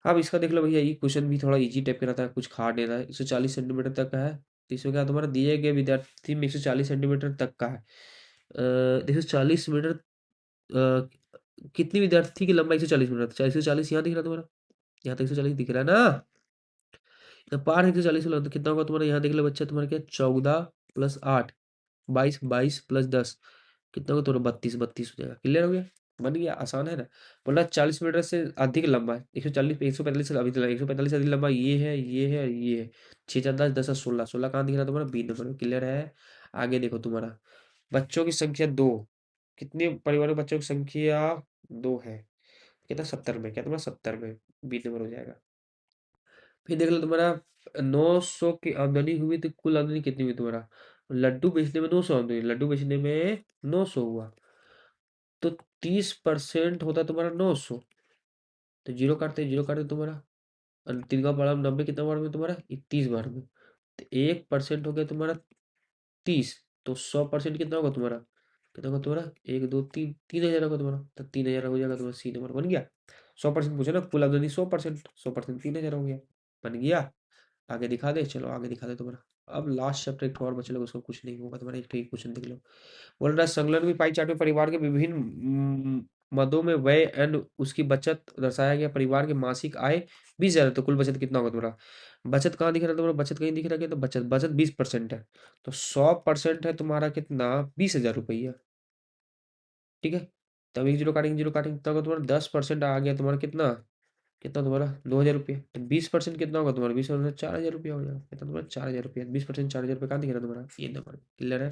अब इसका देख लो भैया, ये क्वेश्चन भी थोड़ा इजी टाइप का रहता है, कुछ खाड़ नहीं रहा है, 140 सेंटीमीटर तक का है, तो इसमें क्या तुम्हारा दिए गए विद्यार्थी में 140 सेंटीमीटर तक का है, 140 मीटर, कितनी विद्यार्थी की लंबाई 140 मीटर, 140 यहाँ दिख रहा है तुम्हारा, यहाँ तक 140 दिख रहा है ना, यहाँ पार 140 तो कितना होगा तुम्हारा, यहाँ देख लो बच्चा तुम्हारा क्या 14 + 8, 22, 22 + 10 कितना होगा तुम्हारा 32, 32 हो जाएगा, क्लियर हो गया, बन गया, आसान है ना। बोला 40 मीटर से अधिक लंबा है, 140, 145 से अभी 145 से अधिक लंबा ये है, ये है, ये है, 6 × 10, 10 × 16, 16 कहाँ दिख रहा है तुम्हारा बी नंबर में, क्लियर है। आगे देखो तुम्हारा, बच्चों की संख्या दो, कितने परिवारों में बच्चों की संख्या दो है, कितना 70 में, क्या तुम्हारा 70 में बी नंबर हो जाएगा। फिर देख लो तुम्हारा 900 की आमदनी हुई, तो कुल आमदनी कितनी हुई तुम्हारा, लड्डू बेचने में 900 आमदनी, लड्डू बेचने में 900 हुआ, तो 30% होता तुम्हारा 900, तो जीरो काटते तुम्हारा, और तीन का बड़ा 90 कितना बार में तुम्हारा 31 बार में, तो 1% हो गया तुम्हारा 30, तो 100% कितना होगा तुम्हारा, कितना होगा तुम्हारा एक दो तीन, 3000 होगा तुम्हारा, तो 3000 हो जाएगा तुम्हारा, सी नंबर बन गया। 100% पूछे ना, कुल आमदनी 100%, 100% 3000 हो गया, बन गया। आगे दिखा दे, चलो आगे दिखा दे तुम्हारा। अब लास्ट चैप्टर एक और बचे लोग, उसको कुछ नहीं होगा तुम्हारा, एक तो क्वेश्चन देख लो। बोल रहा है संलग्न भी पाई चार्ट में परिवार के विभिन्न मदों में व्यय एंड उसकी बचत दर्शाया गया, परिवार की मासिक आय 20,000, तो कुल बचत कितना होगा तुम्हारा, बचत कहाँ दिख रहा है तुम्हारा, बचत कहीं दिख रहा है क्या, तो बचत बचत 20% है, तो 100% है तुम्हारा कितना 20,000 रुपया, ठीक है। तब एक जीरो काटेंगे तब तुम्हारा 10% आ गया तुम्हारा कितना, कितना तुम्हारा 2,000 रुपया, तो 20% कितना होगा तुम्हारा, 20% 4,000 रुपया हो जाएगा, कितना तुम्हारा 4,000 रुपया, 20% 4,000 रुपया कहाँ दिख रहा है तुम्हारा ये नंबर, क्लियर है।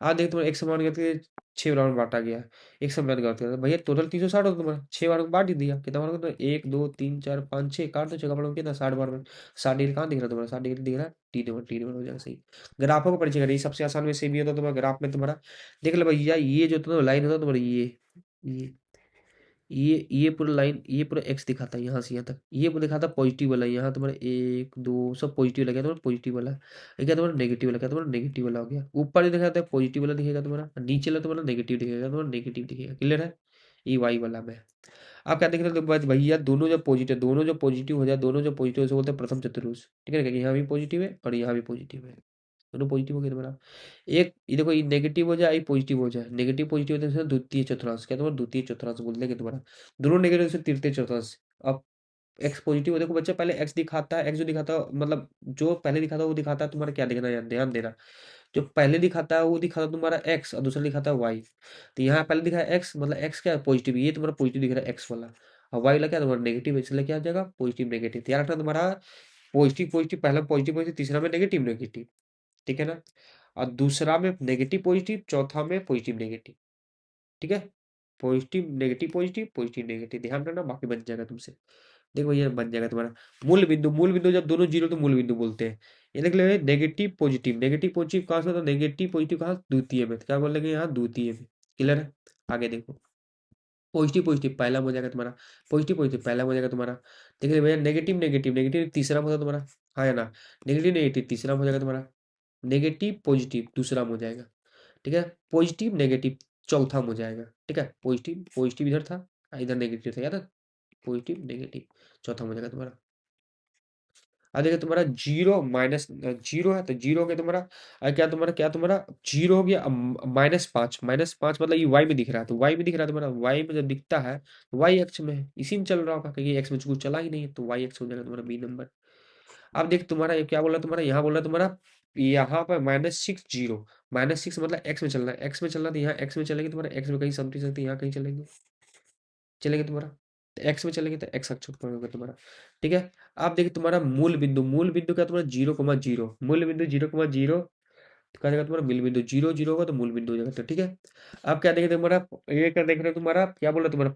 आज देख तुम्हारा एक समान करके 6 बार में बांटा गया, एक समान करते भैया टोटल 360 होता तुम्हारा, 6 बार में बांट ही दिया, कितना बार तो 1 2 3 4 5 6 काट दो, 6 का बड़ा कितना 60 बार में, 60 डिग्री कहाँ दिख रहा है तुम्हारा, 60 डिग्री दिख रहा है टी नंबर हो जाएगा सही। ग्राफों को परिचय करिए, सबसे आसान में से भी होता है तुम्हारा ग्राफ में तुम्हारा, देख लो भैया ये जो तुम्हारा लाइन होता है तुम्हारा ये ये पूरा लाइन, ये पूरा एक्स दिखाता है यहाँ से यहाँ तक, ये पूरा दिखाता है पॉजिटिव वाला, यहाँ तुम्हारा एक दो सब पॉजिटिव लगा तुम्हारा, पॉजिटिव वाला ये क्या तुम्हारा नेगेटिव वाला, क्या तुम्हारा नेगेटिव वाला हो गया, ऊपर दिखाता है पॉजिटिव वाला दिखेगा तुम्हारा, नीचे वाला तुम्हारा नेगेटिव दिखेगा, तुम्हारा नेगेटिव दिखेगा, क्लियर है। ये वाई वाला में आप क्या देख रहे हो भैया, दोनों जो पॉजिटिव हो जाए, दोनों जो पॉजिटिव से बोलते हैं प्रथम चतुर्भुज, ठीक है ना, क्योंकि यहाँ भी पॉजिटिव है और यहाँ भी पॉजिटिव है, दोनों पॉजिटिव हो गया तुम्हारा। एक ये देखो, ये नेगेटिव हो जाए, ये पॉजिटिव हो जाए, नेगेटिव पॉजिटिव होते हैं द्वितीय चतुर्थांश, क्या तुम्हारा द्वितीय चतुर्थांश बोलते हैं तुम्हारा, दोनों नेगेटिव से तृतीय चतुर्थांश। अब एक्स पॉजिटिव हो, देखो बच्चा पहले एक्स दिखाता है, एक्स जो दिखाता है मतलब जो पहले दिखाता है वो दिखाता है तुम्हारा क्या दिखना है, ध्यान देना, जो पहले दिखाता है वो दिखाता है तुम्हारा एक्स और दूसरा दिखाता है वाई, तो यहाँ पहले दिखा है एक्स मतलब एक्स क्या है पॉजिटिव, ये तुम्हारा पॉजिटिव दिख रहा है एक्स वाला, और वाई वाला क्या है तुम्हारा नेगेटिव, इसलिए क्या आ जाएगा पॉजिटिव नेगेटिव, ध्यान रखना तुम्हारा पॉजिटिव पॉजिटिव पहला पॉजिटिव पॉजिटिव, तीसरा में नेगेटिव नेगेटिव, ठीक है ना, और दूसरा में नेगेटिव पॉजिटिव, चौथा में पॉजिटिव नेगेटिव, ठीक है। Positive negative positive positive negative, ध्यान रखना बाकी बन जाएगा तुमसे। देखो ये बन जाएगा तुम्हारा मूल बिंदु जब दोनों जीरो तो मूल बिंदु बोलते हैं। ये देख ले नेगेटिव पॉजिटिव कहाँ से होता है, नेगेटिव पॉजिटिव कहाँ द्वितीय में, तो क्या बोलेंगे यहाँ द्वितीय में, क्लियर है। आगे देखो पॉजिटिव पॉजिटिव पहला में हो जाएगा तुम्हारा, पॉजिटिव पॉजिटिव पहला में हो जाएगा तुम्हारा, देखिए भैया नेगेटिव नेगेटिव तीसरा में होता है तुम्हारा, हाँ है ना, नेगेटिव नेगेटिव तीसरा में हो जाएगा तुम्हारा, नेगेटिव पॉजिटिव दूसरा में हो जाएगा, ठीक है, पॉजिटिव नेगेटिव चौथा में हो जाएगा, ठीक है, पॉजिटिव पॉजिटिव इधर था, इधर नेगेटिव था, याद है, पॉजिटिव नेगेटिव चौथा में हो जाएगा तुम्हारा। अब देखिए तुम्हारा जीरो माइनस जीरो है, तो जीरो हो गया तुम्हारा, क्या तुम्हारा जीरो हो गया, -5, -5 मतलब ये वाई में दिख रहा है, तो वाई में दिख रहा है तुम्हारा, वाई में जब दिखता है तो वाई एक्स में है, इसी में चल रहा होगा क्योंकि एक्स में कुछ चला ही नहीं है, तो वाई एक्स हो जाएगा तुम्हारा बी नंबर। अब देख तुम्हारा ये क्या बोला तुम्हारा, यहाँ बोला तुम्हारा यहाँ पर -6 0, -6 मतलब एक्स में चलना है, एक्स में चलना, तो यहाँ एक्स में चलेंगे तुम्हारा, एक्स में कहीं समझ सकते यहाँ कहीं चलेंगे, चलेंगे तुम्हारा, तो एक्स में चलेंगे तो एक्स अक्ष पर होगा तुम्हारा, ठीक है। अब देखिए तुम्हारा मूल बिंदु क्या तुम्हारा 0,0, मूल बिंदु 0,0 क्या जाएगा तुम्हारा मिल बिंदु, जीरो जीरो होगा तो मूल बिंदु हो जाएगा। तो ठीक है, अब क्या देखें तुम्हारा, ये क्या देख रहे हो तुम्हारा, क्या बोला तुम्हारा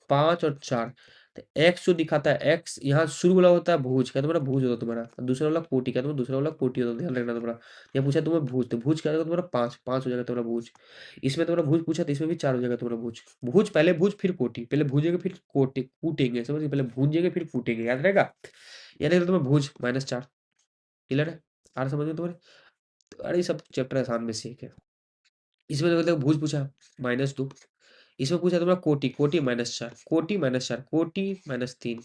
5 और 4। तो एक्स जो दिखाता है, एक्स यहाँ शुरू वाला होता है भुज, क्या तुम्हारा भुज होता है तुम्हारा, दूसरा वाला कोटि, क्या तुम्हारा दूसरा वाला कोटि होता है, ध्यान रखना तुम्हारा। यहाँ पूछा तुम्हें भुज, तो भुज क्या होगा तुम्हारा 5, 5 हो जाएगा तुम्हारा भुज। इसमें तुम्हारा भुज पूछा तो इसमें भी 4 हो जाएगा तुम्हारा भुज। भुज पहले भुज फिर कोटि, पहले भूजेंगे फिर कोटि कूटेंगे, समझ गए, पहले भूजेंगे फिर कूटेंगे, याद रहेगा। याद रहेगा तुम्हें भुज -4, क्लियर है, आ रहा समझ में तुम्हारे। तो अरे सब चैप्टर आसान में से एक है। इसमें तो मतलब भुज पूछा -2, इसमें पूछा तुम्हारा कोटि, कोटि -4, कोटि -4, कोटि -3,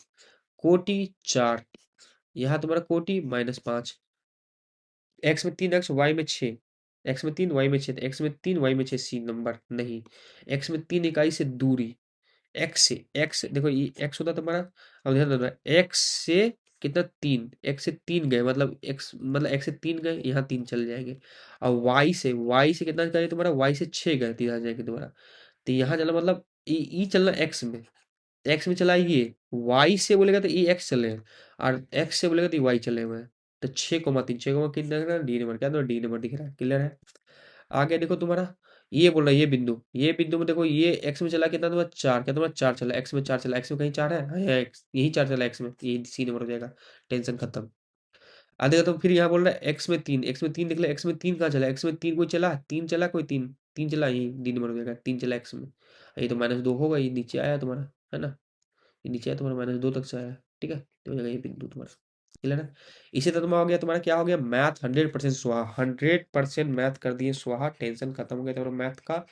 कोटि 4, यहाँ तुम्हारा कोटि -5, एक्स में 3 एक्स, वाई में 6, एक्स में 3 वाई में 6, एक्स में 3 वाई में 6, सी नंबर नहीं। एक्स में 3 इकाई से दूरी, एक्स से, एक्स देखो ये एक्स होता तुम्हारा, अब ध्यान देना, एक्स से कितना 3, एक्स से 3 गए, मतलब एक्स मतलब एक्स से 3 गए, यहाँ 3 चले जाएंगे। और वाई से कितना गए तुम्हारा, वाई से 6 गए, 3 आ जाएंगे तुम्हारा। तो यहाँ चला मतलब ई चलना एक्स में, एक्स में चला ये, वाई से बोलेगा तो ये एक्स चले हैं, और एक्स से बोलेगा तो ये वाई चले हुए हैं। तो 6,3, 6, कितना दिख रहा है, डी नंबर, क्या डी नंबर दिख रहा है, क्लियर है। आगे देखो तुम्हारा, ये बोल रहा है ये बिंदु में देखो, ये एक्स में चला कितना तुम्हारा 4, क्या तुम्हारा 4 चला, एक्स में 4 चला, एक्स में कहीं 4 है, हाँ यहाँ एक्स यही 4 चला एक्स में, ये सी नंबर हो जाएगा, टेंशन खत्म। आ देखो तो फिर यहाँ बोल रहा है एक्स में 3, एक्स में 3 निकला, एक्स में 3 कहाँ चला, एक्स में 3 कोई चला, 3 चला कोई, 3 3 चला, यही डी नंबर हो जाएगा, 3 चला एक्स में। ये तो -2 होगा, ये नीचे आया तुम्हारा, है ना, ये नीचे आया तुम्हारा -2 तक से आया, ठीक है, तो हो जाएगा ये बिंदु तुम्हारा, क्लियर है। इसी तरह तुम्हारा हो गया, तुम्हारा क्या हो गया, मैथ 100% स्वाहा, 100% मैथ कर दिए स्वाहा, टेंशन खत्म हो गया तुम्हारा मैथ का।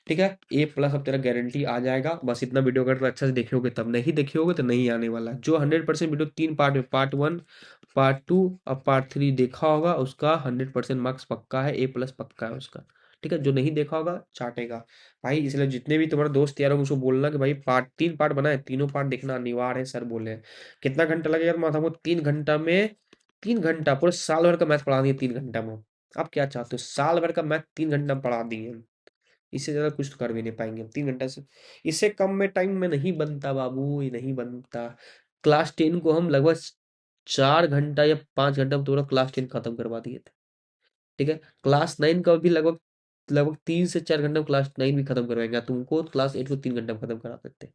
ठीक है, ए प्लस अब तेरा गारंटी आ जाएगा, बस इतना वीडियो अगर तुम अच्छा से देखोगे तब, नहीं देखोगे तो नहीं आने वाला। जो 100% वीडियो 3 पार्ट में, पार्ट 1, पार्ट 2 और पार्ट 3 देखा होगा, उसका 100% मार्क्स पक्का है, ए प्लस पक्का है उसका। ठीक है, जो नहीं देखा होगा चाटेगा भाई। इसलिए जितने भी तुम्हारे दोस्त यार होंगे उसको बोलना कि भाई पार्ट 3 पार्ट बनाए, तीनों पार्ट देखना अनिवार्य है, सर बोले हैं। कितना घंटा लगेगा यार माथा को, 3 घंटा में, 3 घंटा पूरे साल भर का मैथ पढ़ा दिए 3 घंटा में। आप क्या चाहते हो, साल भर का मैथ 3 घंटा में पढ़ा दिए हम। इससे ज्यादा कुछ तो कर भी नहीं पाएंगे हम 3 घंटा से, इससे कम में टाइम में नहीं बनता बाबू, ये नहीं बनता। क्लास 10 को हम लगभग 4 घंटा या 5 घंटा में पूरा क्लास 10 खत्म करवा दिए थे। ठीक है, क्लास 9 का भी लगभग लगभग 3 से 4 घंटा में क्लास 9 भी खत्म करवाएंगे, तुमको क्लास 8 को 3 घंटा में खत्म करा देते।